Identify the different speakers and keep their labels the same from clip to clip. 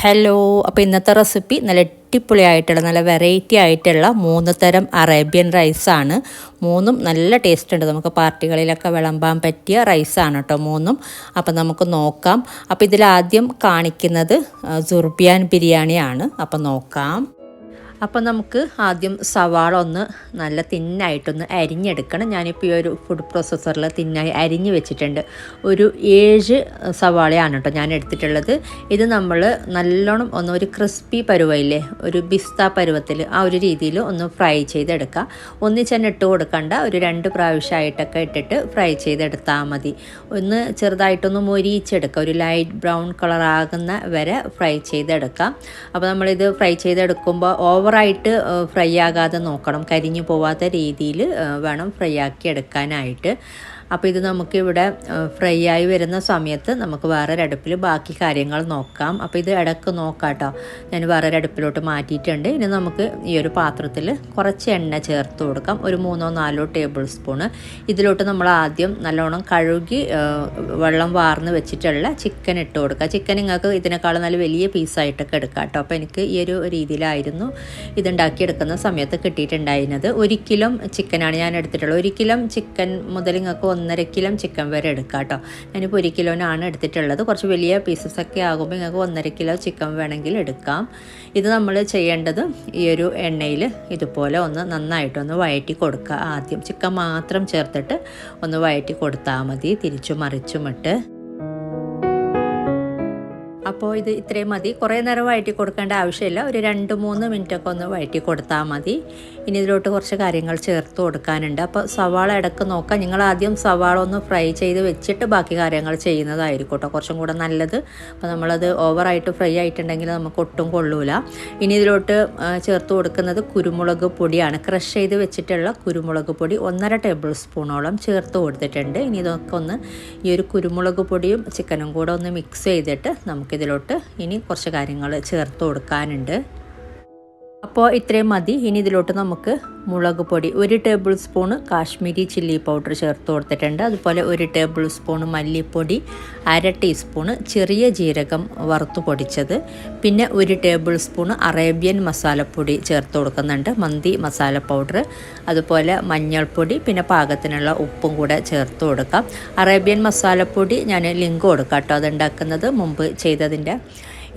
Speaker 1: Hello, അപ്പോൾ ഇന്നത്തെ recipe നല്ല അടിപൊളിയായിട്ടുള്ള നല്ല വെറൈറ്റി ആയിട്ടുള്ള 3 തരം അറേബ്യൻ റൈസാണ്. മൂന്നും നല്ല ടേസ്റ്റ് ഉണ്ട്. നമുക്ക് പാർട്ടികളിലൊക്കെ വിളമ്പാൻ പറ്റിയ റൈസാണ് കേട്ടോ മൂന്നും. അപ്പോൾ നമുക്ക് നോക്കാം. അപ്പോൾ ഇതിലാദ്യം കാണിക്കുന്നത് സുർബിയാൻ ബിരിയാണിയാണ്. അപ്പോൾ നോക്കാം. അപ്പോൾ നമുക്ക് ആദ്യം സവാള ഒന്ന് നല്ല തിന്നായിട്ടൊന്ന് അരിഞ്ഞെടുക്കണം. ഞാനിപ്പോൾ ഈ ഒരു ഫുഡ് പ്രോസസ്സറിൽ തിന്നായി അരിഞ്ഞ് വെച്ചിട്ടുണ്ട്. ഒരു 7 സവാളയാണ് കേട്ടോ ഞാൻ എടുത്തിട്ടുള്ളത്. ഇത് നമ്മൾ നല്ലോണം ഒരു ക്രിസ്പി പരുവയില്ലേ, ഒരു ബിസ്ത പരുവത്തിൽ ആ ഒരു രീതിയിൽ ഒന്ന് ഫ്രൈ ചെയ്തെടുക്കുക. ഒന്നിച്ച് തന്നെ ഇട്ട് കൊടുക്കണ്ട, ഒരു 2 പ്രാവശ്യമായിട്ടൊക്കെ ഇട്ടിട്ട് ഫ്രൈ ചെയ്തെടുത്താൽ മതി. ഒന്ന് ചെറുതായിട്ടൊന്ന് മൊരിയിച്ചെടുക്കുക, ഒരു ലൈറ്റ് ബ്രൗൺ കളർ ആകുന്ന വരെ ഫ്രൈ ചെയ്തെടുക്കാം. അപ്പോൾ നമ്മളിത് ഫ്രൈ ചെയ്തെടുക്കുമ്പോൾ ഓവറായിട്ട് ഫ്രൈ ആകാതെ നോക്കണം, കരിഞ്ഞു പോവാത്ത രീതിയിൽ വേണം ഫ്രൈ ആക്കി എടുക്കാനായിട്ട്. അപ്പോൾ ഇത് നമുക്കിവിടെ ഫ്രൈ ആയി വരുന്ന സമയത്ത് നമുക്ക് വേറൊരു അടുപ്പിൽ ബാക്കി കാര്യങ്ങൾ നോക്കാം. അപ്പോൾ ഇത് ഇടയ്ക്ക് നോക്കാം കേട്ടോ. ഞാൻ വേറൊരു അടുപ്പിലോട്ട് മാറ്റിയിട്ടുണ്ട്. ഇനി നമുക്ക് ഈ ഒരു പാത്രത്തിൽ കുറച്ച് എണ്ണ ചേർത്ത് കൊടുക്കാം, ഒരു 3-4 ടേബിൾ സ്പൂണ്. ഇതിലോട്ട് നമ്മൾ ആദ്യം നല്ലോണം കഴുകി വെള്ളം വാർന്ന് വെച്ചിട്ടുള്ള ചിക്കൻ ഇട്ട് കൊടുക്കുക. ചിക്കൻ നിങ്ങൾക്ക് ഇതിനേക്കാൾ നല്ല വലിയ പീസായിട്ടൊക്കെ എടുക്കാം കേട്ടോ. അപ്പോൾ എനിക്ക് ഈ ഒരു രീതിയിലായിരുന്നു ഇതുണ്ടാക്കിയെടുക്കുന്ന സമയത്ത് കിട്ടിയിട്ടുണ്ടായിരുന്നത്. 1 കിലോ ചിക്കനാണ് ഞാൻ എടുത്തിട്ടുള്ളത്. 1 കിലോ ചിക്കൻ മുതൽ നിങ്ങൾക്ക് 1.5 കിലോ ചിക്കൻ വരെ എടുക്കാം കേട്ടോ. ഞാനിപ്പോൾ 1 കിലോനാണ് എടുത്തിട്ടുള്ളത്. കുറച്ച് വലിയ പീസസൊക്കെ ആകുമ്പോൾ നിങ്ങൾക്ക് 1.5 കിലോ ചിക്കൻ വേണമെങ്കിൽ എടുക്കാം. ഇത് നമ്മൾ ചെയ്യേണ്ടത് ഈ ഒരു എണ്ണയിൽ ഇതുപോലെ ഒന്ന് നന്നായിട്ടൊന്ന് വഴറ്റി കൊടുക്കുക. ആദ്യം ചിക്കൻ മാത്രം ചേർത്തിട്ട് ഒന്ന് വഴറ്റി കൊടുത്താൽ മതി, തിരിച്ചും മറിച്ചുമിട്ട്. അപ്പോൾ ഇത് ഇത്രയും മതി. കുറേ നേരം വഴറ്റി കൊടുക്കേണ്ട ആവശ്യമില്ല, ഒരു 2-3 മിനിറ്റൊക്കെ ഒന്ന് വഴറ്റി കൊടുത്താൽ മതി. ഇനി ഇതിലോട്ട് കുറച്ച് കാര്യങ്ങൾ ചേർത്ത് കൊടുക്കാനുണ്ട്. അപ്പോൾ സവാള ഇടയ്ക്ക് നോക്കാം. നിങ്ങൾ ആദ്യം സവാള ഒന്ന് ഫ്രൈ ചെയ്ത് വെച്ചിട്ട് ബാക്കി കാര്യങ്ങൾ ചെയ്യുന്നതായിരിക്കും കേട്ടോ കുറച്ചും കൂടെ നല്ലത്. അപ്പോൾ നമ്മളത് ഓവറായിട്ട് ഫ്രൈ ആയിട്ടുണ്ടെങ്കിൽ നമുക്ക് ഒട്ടും കൊള്ളൂല. ഇനി ഇതിലോട്ട് ചേർത്ത് കൊടുക്കുന്നത് കുരുമുളക് പൊടിയാണ്. ക്രഷ് ചെയ്ത് വെച്ചിട്ടുള്ള കുരുമുളക് പൊടി 1.5 ടേബിൾ സ്പൂണോളം ചേർത്ത് കൊടുത്തിട്ടുണ്ട്. ഇനി ഇതൊക്കെ ഒന്ന് ഈ ഒരു കുരുമുളക് പൊടിയും ചിക്കനും കൂടെ ഒന്ന് മിക്സ് ചെയ്തിട്ട് നമുക്കിതിലോട്ട് ഇനി കുറച്ച് കാര്യങ്ങൾ ചേർത്ത് കൊടുക്കാനുണ്ട്. അപ്പോൾ ഇത്രയും മതി. ഇനി ഇതിലോട്ട് നമുക്ക് മുളക് പൊടി 1 table spoon Kashmiri chilli powder ചേർത്ത് കൊടുത്തിട്ടുണ്ട്. അതുപോലെ 1 ടേബിൾ സ്പൂണ് മല്ലിപ്പൊടി, 1/2 ടീസ്പൂണ് ചെറിയ ജീരകം വറുത്ത് പൊടിച്ചത്, പിന്നെ 1 ടേബിൾ സ്പൂണ് അറേബ്യൻ മസാലപ്പൊടി ചേർത്ത് കൊടുക്കുന്നുണ്ട്, മന്തി മസാല പൗഡർ, അതുപോലെ മഞ്ഞൾപ്പൊടി, പിന്നെ പാകത്തിനുള്ള ഉപ്പും കൂടെ ചേർത്ത് കൊടുക്കാം. അറേബ്യൻ മസാലപ്പൊടി ഞാൻ ലിങ്ക് കൊടുക്കാം കേട്ടോ, അതുണ്ടാക്കുന്നത് മുമ്പ് ചെയ്തതിൻ്റെ.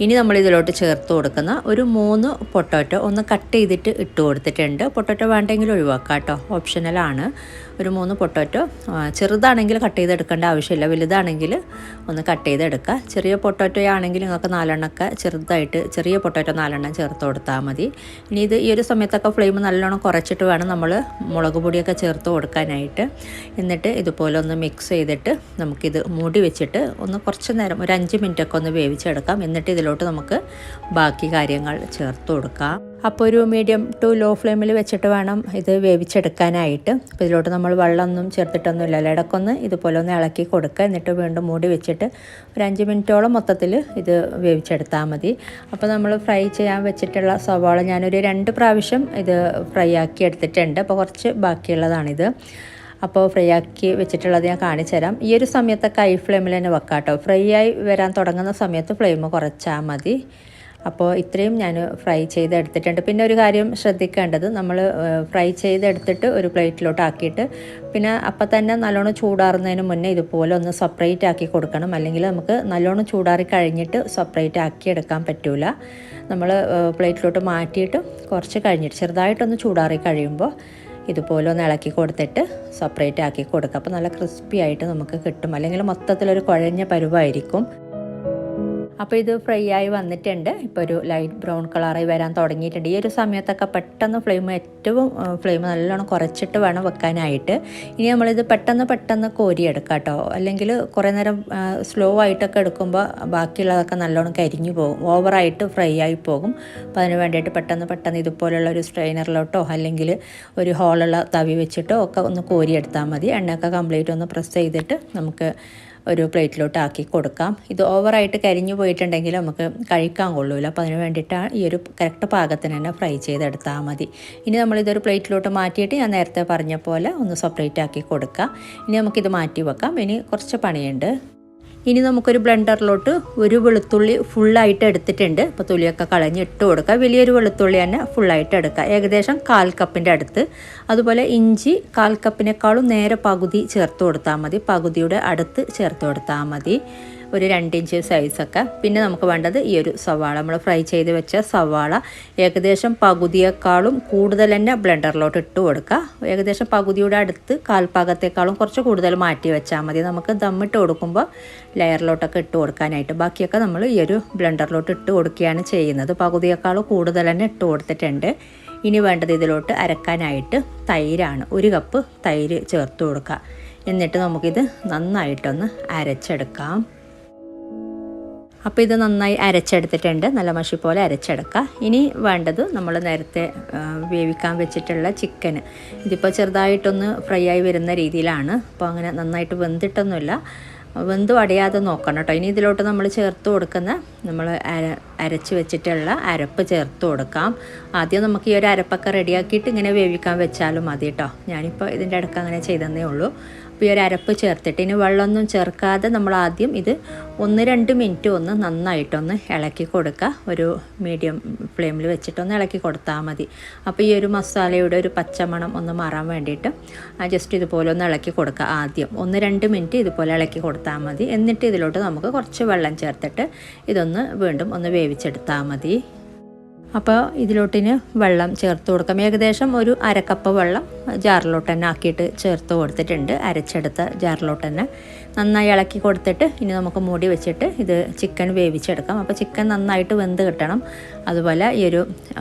Speaker 1: ഇനി നമ്മളിതിലോട്ട് ചേർത്ത് കൊടുക്കുന്ന ഒരു 3 പൊട്ടാറ്റോ ഒന്ന് കട്ട് ചെയ്തിട്ട് ഇട്ട് കൊടുത്തിട്ടുണ്ട്. പൊട്ടാറ്റോ വേണ്ടെങ്കിൽ ഒഴിവാക്കാം കേട്ടോ, ഓപ്ഷണലാണ്. ഒരു 3 പൊട്ടാറ്റോ ചെറുതാണെങ്കിൽ കട്ട് ചെയ്തെടുക്കേണ്ട ആവശ്യമില്ല, വലുതാണെങ്കിൽ ഒന്ന് കട്ട് ചെയ്തെടുക്കുക. ചെറിയ പൊട്ടാറ്റോ ആണെങ്കിൽ നിങ്ങൾക്ക് 4 എണ്ണമൊക്കെ ചെറുതായിട്ട് ചെറിയ പൊട്ടാറ്റോ 4 എണ്ണം ചേർത്ത് കൊടുത്താൽ മതി. ഇനി ഇത് ഈ ഒരു സമയത്തൊക്കെ ഫ്ലെയിം നല്ലോണം കുറച്ചിട്ട് വേണം നമ്മൾ മുളക് പൊടിയൊക്കെ ചേർത്ത് കൊടുക്കാനായിട്ട്. എന്നിട്ട് ഇതുപോലെ ഒന്ന് മിക്സ് ചെയ്തിട്ട് നമുക്കിത് മൂടി വെച്ചിട്ട് ഒന്ന് കുറച്ച് നേരം ഒരു 5 മിനിറ്റൊക്കെ ഒന്ന് വേവിച്ചെടുക്കാം. എന്നിട്ട് ഇതിലോട്ട് നമുക്ക് ബാക്കി കാര്യങ്ങൾ ചേർത്ത് കൊടുക്കാം. അപ്പോൾ ഒരു മീഡിയം ടു ലോ ഫ്ലെയിമിൽ വെച്ചിട്ട് വേണം ഇത് വേവിച്ചെടുക്കാനായിട്ട്. അപ്പോൾ ഇതിലോട്ട് നമ്മൾ വെള്ളമൊന്നും ചേർത്തിട്ടൊന്നുമില്ല, ഇടയ്ക്കൊന്ന് ഇതുപോലെ ഒന്ന് ഇളക്കി കൊടുക്കുക. എന്നിട്ട് വീണ്ടും മൂടി വെച്ചിട്ട് ഒരു 5 മിനിറ്റോളം മൊത്തത്തിൽ ഇത് വേവിച്ചെടുത്താൽ മതി. അപ്പോൾ നമ്മൾ ഫ്രൈ ചെയ്യാൻ വെച്ചിട്ടുള്ള സവാള ഞാനൊരു 2 പ്രാവശ്യം ഇത് ഫ്രൈ ആക്കി എടുത്തിട്ടുണ്ട്. അപ്പോൾ കുറച്ച് ബാക്കിയുള്ളതാണിത്. അപ്പോൾ ഫ്രൈ ആക്കി വെച്ചിട്ടുള്ളത് ഞാൻ കാണിച്ചു തരാം. ഈ ഒരു സമയത്തൊക്കെ ഹൈ ഫ്ലെയിമിൽ തന്നെ വെക്കാം കേട്ടോ. ഫ്രൈ ആയി വരാൻ തുടങ്ങുന്ന സമയത്ത് ഫ്ലെയിം കുറച്ചാൽ മതി. അപ്പോൾ ഇത്രയും ഞാൻ ഫ്രൈ ചെയ്തെടുത്തിട്ടുണ്ട്. പിന്നെ ഒരു കാര്യം ശ്രദ്ധിക്കേണ്ടത്, നമ്മൾ ഫ്രൈ ചെയ്തെടുത്തിട്ട് ഒരു പ്ലേറ്റിലോട്ട് ആക്കിയിട്ട് പിന്നെ അപ്പം തന്നെ നല്ലോണം ചൂടാറുന്നതിന് മുന്നേ ഇതുപോലെ ഒന്ന് സെപ്പറേറ്റ് ആക്കി കൊടുക്കണം. അല്ലെങ്കിൽ നമുക്ക് നല്ലോണം ചൂടാറി കഴിഞ്ഞിട്ട് സെപ്പറേറ്റ് ആക്കി എടുക്കാൻ പറ്റില്ല. നമ്മൾ പ്ലേറ്റിലോട്ട് മാറ്റിയിട്ട് കുറച്ച് കഴിഞ്ഞിട്ട് ചെറുതായിട്ടൊന്ന് ചൂടാറി കഴിയുമ്പോൾ ഇതുപോലെ ഒന്ന് ഇളക്കി കൊടുത്തിട്ട് സെപ്പറേറ്റ് ആക്കി കൊടുക്കുക. അപ്പോൾ നല്ല ക്രിസ്പി ആയിട്ട് നമുക്ക് കിട്ടും, അല്ലെങ്കിൽ മൊത്തത്തിലൊരു കുഴഞ്ഞ പരുവായിരിക്കും. അപ്പോൾ ഇത് ഫ്രൈ ആയി വന്നിട്ടുണ്ട്. ഇപ്പോൾ ഒരു ലൈറ്റ് ബ്രൗൺ കളറായി വരാൻ തുടങ്ങിയിട്ടുണ്ട്. ഈ ഒരു സമയത്തൊക്കെ പെട്ടെന്ന് ഫ്ലെയിം നല്ലോണം കുറച്ചിട്ട് വേണം വെക്കാനായിട്ട്. ഇനി നമ്മളിത് പെട്ടെന്ന് കോരിയെടുക്കാം കേട്ടോ. അല്ലെങ്കിൽ കുറേ നേരം സ്ലോ ആയിട്ടൊക്കെ എടുക്കുമ്പോൾ ബാക്കിയുള്ളതൊക്കെ നല്ലോണം കരിഞ്ഞു പോകും, ഓവറായിട്ട് ഫ്രൈ ആയി പോകും. അപ്പോൾ അതിന് വേണ്ടിയിട്ട് പെട്ടെന്ന് ഇതുപോലുള്ള ഒരു സ്ട്രെയിനറിലോട്ടോ അല്ലെങ്കിൽ ഒരു ഹോളുള്ള തവി വെച്ചിട്ടോ ഒക്കെ ഒന്ന് കോരിയെടുത്താൽ മതി. എണ്ണയൊക്കെ കംപ്ലീറ്റ് ഒന്ന് പ്രസ് ചെയ്തിട്ട് നമുക്ക് ഒരു പ്ലേറ്റിലോട്ട് ആക്കി കൊടുക്കാം. ഇത് ഓവറായിട്ട് കരിഞ്ഞു പോയിട്ടുണ്ടെങ്കിൽ നമുക്ക് കഴിക്കാൻ കൊള്ളൂല. അപ്പോൾ അതിന് വേണ്ടിയിട്ടാണ് ഈ ഒരു കറക്റ്റ് പാകത്തിന് തന്നെ ഫ്രൈ ചെയ്തെടുത്താൽ മതി. ഇനി നമ്മളിതൊരു പ്ലേറ്റിലോട്ട് മാറ്റിയിട്ട് ഞാൻ നേരത്തെ പറഞ്ഞ പോലെ ഒന്ന് സെപ്പറേറ്റ് ആക്കി കൊടുക്കാം. ഇനി നമുക്കിത് മാറ്റി വെക്കാം. ഇനി കുറച്ച് പണിയുണ്ട്. ഇനി നമുക്കൊരു ബ്ലെൻഡറിലോട്ട് ഒരു വെളുത്തുള്ളി ഫുള്ളായിട്ട് എടുത്തിട്ടുണ്ട്. അപ്പോൾ തൊലിയൊക്കെ കളഞ്ഞ് ഇട്ട് കൊടുക്കുക. വലിയൊരു വെളുത്തുള്ളി തന്നെ ഫുള്ളായിട്ട് എടുക്കുക, ഏകദേശം 1/4 കപ്പിൻ്റെ അടുത്ത്. അതുപോലെ ഇഞ്ചി 1/4 കപ്പിനേക്കാളും നേരെ പകുതി ചേർത്ത് കൊടുത്താൽ മതി, പകുതിയുടെ അടുത്ത് ചേർത്ത് കൊടുത്താൽ മതി, ഒരു 2 ഇഞ്ച് സൈസൊക്കെ. പിന്നെ നമുക്ക് വേണ്ടത് ഈ ഒരു സവാള, നമ്മൾ ഫ്രൈ ചെയ്ത് വെച്ച സവാള ഏകദേശം പകുതിയേക്കാളും കൂടുതൽ തന്നെ ബ്ലെൻഡറിലോട്ട് ഇട്ട് കൊടുക്കുക. ഏകദേശം പകുതിയുടെ അടുത്ത് 1/4 ഭാഗത്തേക്കാളും കുറച്ച് കൂടുതൽ മാറ്റി വെച്ചാൽ മതി, നമുക്ക് ദമ്മിട്ട് കൊടുക്കുമ്പോൾ ലെയറിലോട്ടൊക്കെ ഇട്ട് കൊടുക്കാനായിട്ട്. ബാക്കിയൊക്കെ നമ്മൾ ഈ ഒരു ബ്ലെൻഡറിലോട്ട് ഇട്ട് കൊടുക്കുകയാണ് ചെയ്യുന്നത്. പകുതിയേക്കാളും കൂടുതൽ തന്നെ ഇട്ട് കൊടുത്തിട്ടുണ്ട്. ഇനി വേണ്ടത് ഇതിലോട്ട് അരക്കാനായിട്ട് തൈരാണ്. 1 കപ്പ് തൈര് ചേർത്ത് കൊടുക്കുക. എന്നിട്ട് നമുക്കിത് നന്നായിട്ടൊന്ന് അരച്ചെടുക്കാം. അപ്പോൾ ഇത് നന്നായി അരച്ചെടുത്തിട്ടുണ്ട്, നല്ല മഷി പോലെ അരച്ചെടുക്കുക. ഇനി വേണ്ടത് നമ്മൾ നേരത്തെ വേവിക്കാൻ വെച്ചിട്ടുള്ള ചിക്കന്. ഇതിപ്പോൾ ചെറുതായിട്ടൊന്ന് ഫ്രൈ ആയി വരുന്ന രീതിയിലാണ്, അപ്പോൾ അങ്ങനെ നന്നായിട്ട് വെന്തിട്ടൊന്നുമില്ല, വെന്ത് അടയാതെ നോക്കണം കേട്ടോ. ഇനി ഇതിലോട്ട് നമ്മൾ ചേർത്ത് കൊടുക്കുന്ന നമ്മൾ അരച്ച് വെച്ചിട്ടുള്ള അരപ്പ് ചേർത്ത് കൊടുക്കാം. ആദ്യം നമുക്ക് ഈ ഒരു അരപ്പൊക്കെ റെഡിയാക്കിയിട്ട് ഇങ്ങനെ വേവിക്കാൻ വെച്ചാലും മതി കേട്ടോ. ഞാനിപ്പോൾ ഇതിൻ്റെ ഇടയ്ക്ക് അങ്ങനെ ചെയ്തതേ ഉള്ളൂ. അപ്പോൾ ഈ ഒരു അരപ്പ് ചേർത്തിട്ട് ഇനി വെള്ളമൊന്നും ചേർക്കാതെ നമ്മൾ ആദ്യം ഇത് 1-2 മിനിറ്റ് ഒന്ന് നന്നായിട്ടൊന്ന് ഇളക്കി കൊടുക്കുക. ഒരു മീഡിയം ഫ്ലെയിമിൽ വെച്ചിട്ടൊന്ന് ഇളക്കി കൊടുത്താൽ മതി. അപ്പോൾ ഈ ഒരു മസാലയുടെ ഒരു പച്ചമണം ഒന്ന് മാറാൻ വേണ്ടിയിട്ട് ജസ്റ്റ് ഇതുപോലെ ഒന്ന് ഇളക്കി കൊടുക്കുക. ആദ്യം 1-2 മിനിറ്റ് ഇതുപോലെ ഇളക്കി കൊടുത്താൽ മതി. എന്നിട്ട് ഇതിലോട്ട് നമുക്ക് കുറച്ച് വെള്ളം ചേർത്തിട്ട് ഇതൊന്ന് വീണ്ടും ഒന്ന് വേവിച്ചെടുത്താൽ മതി. അപ്പോൾ ഇതിലോട്ടിന് വെള്ളം ചേർത്ത് കൊടുക്കാം. ഏകദേശം ഒരു 1/2 കപ്പ് വെള്ളം ജാറിലോട്ട് തന്നെ ആക്കിയിട്ട് ചേർത്ത് കൊടുത്തിട്ടുണ്ട്, അരച്ചെടുത്ത ജാറിലോട്ട് തന്നെ നന്നായി ഇളക്കി കൊടുത്തിട്ട് ഇനി നമുക്ക് മൂടി വെച്ചിട്ട് ഇത് ചിക്കൻ വേവിച്ചെടുക്കാം. അപ്പോൾ ചിക്കൻ നന്നായിട്ട് വെന്ത് കിട്ടണം, അതുപോലെ ഈ ഒരു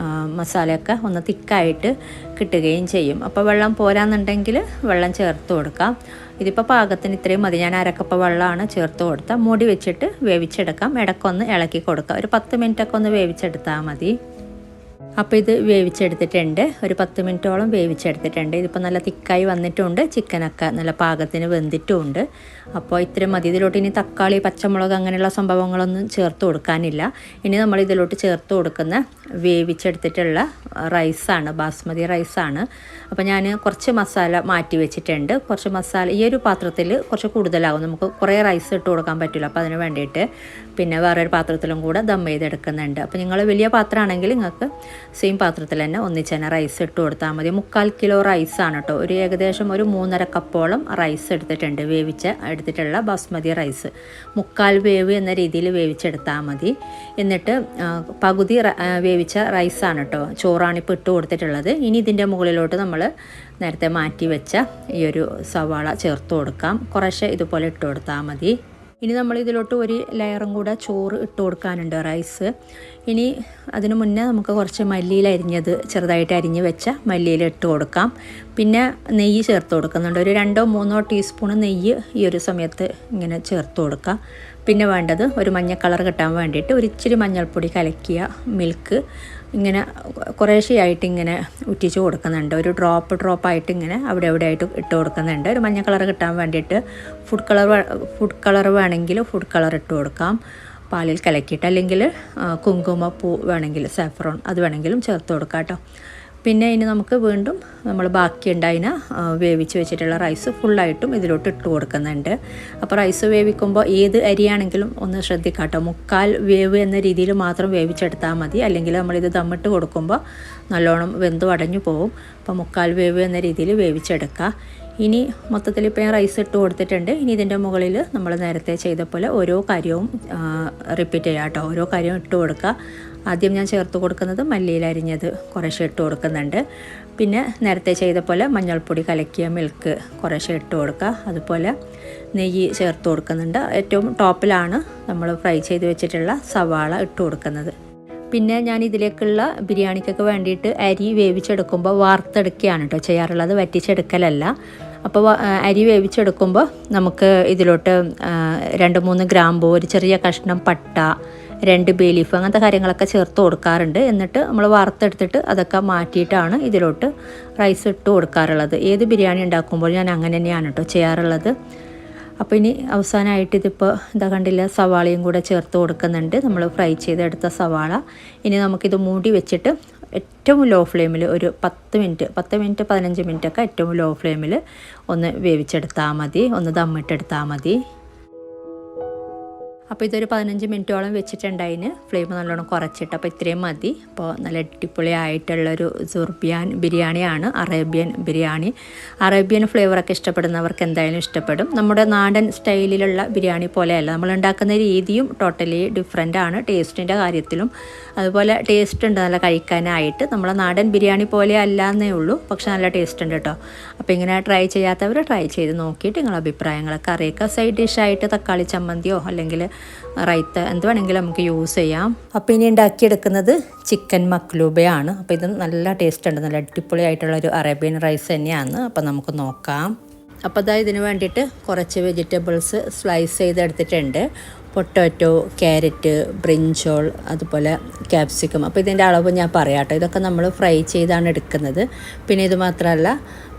Speaker 1: മസാലയൊക്കെ ഒന്ന് തിക്കായിട്ട് കിട്ടുകയും ചെയ്യും. അപ്പോൾ വെള്ളം പോരാന്നുണ്ടെങ്കിൽ വെള്ളം ചേർത്ത് കൊടുക്കാം. ഇതിപ്പോൾ പാകത്തിന് ഇത്രയും മതി. ഞാൻ 1/2 കപ്പ് വെള്ളമാണ് ചേർത്ത് കൊടുത്താൽ മൂടി വെച്ചിട്ട് വേവിച്ചെടുക്കാം. ഇടയ്ക്കൊന്ന് ഇളക്കി കൊടുക്കുക. ഒരു 10 മിനിറ്റൊക്കെ ഒന്ന് വേവിച്ചെടുത്താൽ മതി. അപ്പോൾ ഇത് വേവിച്ചെടുത്തിട്ടുണ്ട്, ഒരു 10 മിനിറ്റോളം വേവിച്ചെടുത്തിട്ടുണ്ട്. ഇതിപ്പോൾ നല്ല തിക്കായി വന്നിട്ടുണ്ട്, ചിക്കനൊക്കെ നല്ല പാകത്തിന് വെന്തിട്ടുമുണ്ട്. അപ്പോൾ ഇത്രയും മതി. ഇതിലോട്ട് ഇനി തക്കാളി, പച്ചമുളക് അങ്ങനെയുള്ള സംഭവങ്ങളൊന്നും ചേർത്ത് കൊടുക്കാനില്ല. ഇനി നമ്മൾ ഇതിലോട്ട് ചേർത്ത് കൊടുക്കുന്ന വേവിച്ചെടുത്തിട്ടുള്ള റൈസാണ്, ബാസ്മതി റൈസാണ്. അപ്പോൾ ഞാൻ കുറച്ച് മസാല മാറ്റി വെച്ചിട്ടുണ്ട്. കുറച്ച് മസാല ഈ ഒരു പാത്രത്തിൽ കുറച്ച് കൂടുതലാകും, നമുക്ക് കുറേ റൈസ് ഇട്ട് കൊടുക്കാൻ പറ്റില്ല. അപ്പോൾ അതിന് വേണ്ടിയിട്ട് പിന്നെ വേറൊരു പാത്രത്തിലും കൂടെ ദം ചെയ്തെടുക്കുന്നുണ്ട്. അപ്പോൾ നിങ്ങൾ വലിയ പാത്രമാണെങ്കിൽ നിങ്ങൾക്ക് സെയിം പാത്രത്തിൽ തന്നെ ഒന്നിച്ച് തന്നെ റൈസ് ഇട്ട് കൊടുത്താൽ മതി. 3/4 കിലോ റൈസാണ് കേട്ടോ. ഒരു ഏകദേശം ഒരു 3.5 കപ്പോളം റൈസ് എടുത്തിട്ടുണ്ട്, എടുത്തിട്ടുള്ള ബാസ്മതി റൈസ്. 3/4 വേവ് എന്ന രീതിയിൽ വേവിച്ചെടുത്താൽ മതി. എന്നിട്ട് പകുതി വേവിച്ച റൈസാണ് കേട്ടോ, ചോറാണിപ്പോൾ ഇട്ട് കൊടുത്തിട്ടുള്ളത്. ഇനി ഇതിൻ്റെ മുകളിലോട്ട് നമ്മൾ നേരത്തെ മാറ്റി വെച്ച ഈ ഒരു സവാള ചേർത്ത് കൊടുക്കാം. കുറേശ്ശെ ഇതുപോലെ ഇട്ട് കൊടുത്താൽ മതി. ഇനി നമ്മൾ ഇതിലോട്ട് ഒരു ലെയറും കൂടെ ചോറ് ഇട്ട് കൊടുക്കാനുണ്ട്, റൈസ്. ഇനി അതിന് മുന്നേ നമുക്ക് കുറച്ച് മല്ലിയില അരിഞ്ഞത് ചെറുതായിട്ട് അരിഞ്ഞ് വെച്ച മല്ലിയില ഇട്ട് കൊടുക്കാം. പിന്നെ നെയ്യ് ചേർത്ത് കൊടുക്കുന്നുണ്ട്, ഒരു 2-3 ടീസ്പൂൺ നെയ്യ് ഈ ഒരു സമയത്ത് ഇങ്ങനെ ചേർത്ത് കൊടുക്കുക. പിന്നെ വേണ്ടത് ഒരു മഞ്ഞ കളർ കിട്ടാൻ വേണ്ടിയിട്ട് ഒരു ഇച്ചിരി മഞ്ഞൾപ്പൊടി കലക്കിയ മിൽക്ക് ഇങ്ങനെ കുറേശ്ശെയായിട്ട് ഇങ്ങനെ ഉറ്റിച്ച് കൊടുക്കുന്നുണ്ട്. ഒരു ഡ്രോപ്പായിട്ട് ഇങ്ങനെ അവിടെ ആയിട്ട് ഇട്ട് കൊടുക്കുന്നുണ്ട്, ഒരു മഞ്ഞ കളർ കിട്ടാൻ വേണ്ടിയിട്ട്. ഫുഡ് കളർ വേണമെങ്കിൽ ഫുഡ് കളർ ഇട്ട് കൊടുക്കാം, പാലിൽ കലക്കിയിട്ട്. അല്ലെങ്കിൽ കുങ്കുമപ്പൂ വേണമെങ്കിൽ, സാഫ്രോൺ അത് വേണമെങ്കിലും ചേർത്ത് കൊടുക്കാം കേട്ടോ. പിന്നെ ഇനി നമുക്ക് വീണ്ടും നമ്മൾ ബാക്കിയുണ്ടായിന് വേവിച്ച് വെച്ചിട്ടുള്ള റൈസ് ഫുള്ളായിട്ടും ഇതിലോട്ട് ഇട്ട് കൊടുക്കുന്നുണ്ട്. അപ്പോൾ റൈസ് വേവിക്കുമ്പോൾ ഏത് അരിയാണെങ്കിലും ഒന്ന് ശ്രദ്ധിക്കാം കേട്ടോ. 3/4 വേവ് എന്ന രീതിയിൽ മാത്രം വേവിച്ചെടുത്താൽ മതി, അല്ലെങ്കിൽ നമ്മളിത് ദമ്മിട്ട് കൊടുക്കുമ്പോൾ നല്ലോണം വെന്ത് അടഞ്ഞു പോകും. അപ്പോൾ 3/4 വേവ് എന്ന രീതിയിൽ വേവിച്ചെടുക്കുക. ഇനി മൊത്തത്തിൽ ഇപ്പോൾ ഞാൻ റൈസ് ഇട്ട് കൊടുത്തിട്ടുണ്ട്. ഇനി ഇതിൻ്റെ മുകളിൽ നമ്മൾ നേരത്തെ ചെയ്ത പോലെ ഓരോ കാര്യവും റിപ്പീറ്റ് ചെയ്യാം കേട്ടോ. ഓരോ കാര്യവും ഇട്ട് കൊടുക്കുക. ആദ്യം ഞാൻ ചേർത്ത് കൊടുക്കുന്നത് മല്ലിയില അരിഞ്ഞത് കുറേശ്ശെ ഇട്ട് കൊടുക്കുന്നുണ്ട്. പിന്നെ നേരത്തെ ചെയ്ത പോലെ മഞ്ഞൾപ്പൊടി കലക്കിയ മിൽക്ക് കുറേശ്ശെ ഇട്ട് കൊടുക്കുക. അതുപോലെ നെയ്യ് ചേർത്ത് കൊടുക്കുന്നുണ്ട്. ഏറ്റവും ടോപ്പിലാണ് നമ്മൾ ഫ്രൈ ചെയ്ത് വെച്ചിട്ടുള്ള സവാള ഇട്ട് കൊടുക്കുന്നത്. പിന്നെ ഞാൻ ഇതിലേക്കുള്ള ബിരിയാണിക്കൊക്കെ വേണ്ടിയിട്ട് അരി വേവിച്ചെടുക്കുമ്പോൾ വാർത്തെടുക്കുകയാണ് കേട്ടോ ചെയ്യാറുള്ളത്, വറ്റിച്ചെടുക്കലല്ല. അപ്പോൾ അരി വേവിച്ചെടുക്കുമ്പോൾ നമുക്ക് ഇതിലോട്ട് 2-3 ഗ്രാമ്പൂ, ഒരു ചെറിയ കഷ്ണം പട്ട, 2 ബേ ലീഫ് അങ്ങനത്തെ കാര്യങ്ങളൊക്കെ ചേർത്ത് കൊടുക്കാറുണ്ട്. എന്നിട്ട് നമ്മൾ വറുത്തെടുത്തിട്ട് അതൊക്കെ മാറ്റിയിട്ടാണ് ഇതിലോട്ട് റൈസ് ഇട്ട് കൊടുക്കാറുള്ളത്. ഏത് ബിരിയാണി ഉണ്ടാക്കുമ്പോൾ ഞാൻ അങ്ങനെ തന്നെയാണ് കേട്ടോ ചെയ്യാറുള്ളത്. അപ്പോൾ ഇനി അവസാനമായിട്ട് ഇതിപ്പോൾ എന്താ കണ്ടില്ല, സവാളയും കൂടെ ചേർത്ത് കൊടുക്കുന്നുണ്ട്, നമ്മൾ ഫ്രൈ ചെയ്തെടുത്ത സവാള. ഇനി നമുക്കിത് മൂടി വെച്ചിട്ട് ഏറ്റവും ലോ ഫ്ലെയിമിൽ ഒരു 10 മിനിറ്റ് 15 മിനിറ്റൊക്കെ ഏറ്റവും ലോ ഫ്ലെയിമിൽ ഒന്ന് വേവിച്ചെടുത്താൽ മതി, ഒന്ന് ദമ്മിട്ടെടുത്താൽ മതി. അപ്പോൾ ഇതൊരു 15 മിനിറ്റോളം വെച്ചിട്ടുണ്ടായിന്. ഫ്ലെയിം നല്ലോണം കുറച്ചിട്ട്. അപ്പോൾ ഇത്രയും മതി. അപ്പോൾ നല്ല അടിപൊളി ആയിട്ടുള്ളൊരു സുർബിയാൻ ബിരിയാണിയാണ്, അറേബ്യൻ ബിരിയാണി. അറേബ്യൻ ഫ്ലേവറൊക്കെ ഇഷ്ടപ്പെടുന്നവർക്ക് എന്തായാലും ഇഷ്ടപ്പെടും. നമ്മുടെ നാടൻ സ്റ്റൈലിലുള്ള ബിരിയാണി പോലെയല്ല, നമ്മൾ ഉണ്ടാക്കുന്ന രീതിയും ടോട്ടലി ഡിഫറെൻ്റ് ആണ് ടേസ്റ്റിൻ്റെ കാര്യത്തിലും. അതുപോലെ ടേസ്റ്റ് ഉണ്ട് നല്ല കഴിക്കാനായിട്ട്. നമ്മളെ നാടൻ ബിരിയാണി പോലെ അല്ല എന്നേ ഉള്ളൂ, പക്ഷെ നല്ല ടേസ്റ്റ് ഉണ്ട് കേട്ടോ. അപ്പോൾ ഇങ്ങനെ ട്രൈ ചെയ്യാത്തവർ ട്രൈ ചെയ്ത് നോക്കിയിട്ട് നിങ്ങളുടെ അഭിപ്രായങ്ങളൊക്കെ അറിയിക്കുക. സൈഡ് ഡിഷായിട്ട് തക്കാളി ചമ്മന്തിയോ അല്ലെങ്കിൽ റൈത്ത എന്ത് വേണമെങ്കിലും നമുക്ക് യൂസ് ചെയ്യാം. അപ്പോൾ ഇനി ഉണ്ടാക്കിയെടുക്കുന്നത് ചിക്കൻ മക്ലൂബയാണ്. അപ്പോൾ ഇത് നല്ല ടേസ്റ്റ് ഉണ്ട്, നല്ല അടിപൊളിയായിട്ടുള്ളൊരു അറേബ്യൻ റൈസ് തന്നെയാണ്. അപ്പോൾ നമുക്ക് നോക്കാം. അപ്പോൾ അതായത് ഇതിന് വേണ്ടിയിട്ട് കുറച്ച് വെജിറ്റബിൾസ് സ്ലൈസ് ചെയ്തെടുത്തിട്ടുണ്ട്. പൊട്ടാറ്റോ, ക്യാരറ്റ്, ബ്രിഞ്ചോൾ, അതുപോലെ ക്യാപ്സിക്കം. അപ്പോൾ ഇതിൻ്റെ അളവ് ഞാൻ പറയാം കേട്ടോ. ഇതൊക്കെ നമ്മൾ ഫ്രൈ ചെയ്താണ് എടുക്കുന്നത്. പിന്നെ ഇത് മാത്രമല്ല,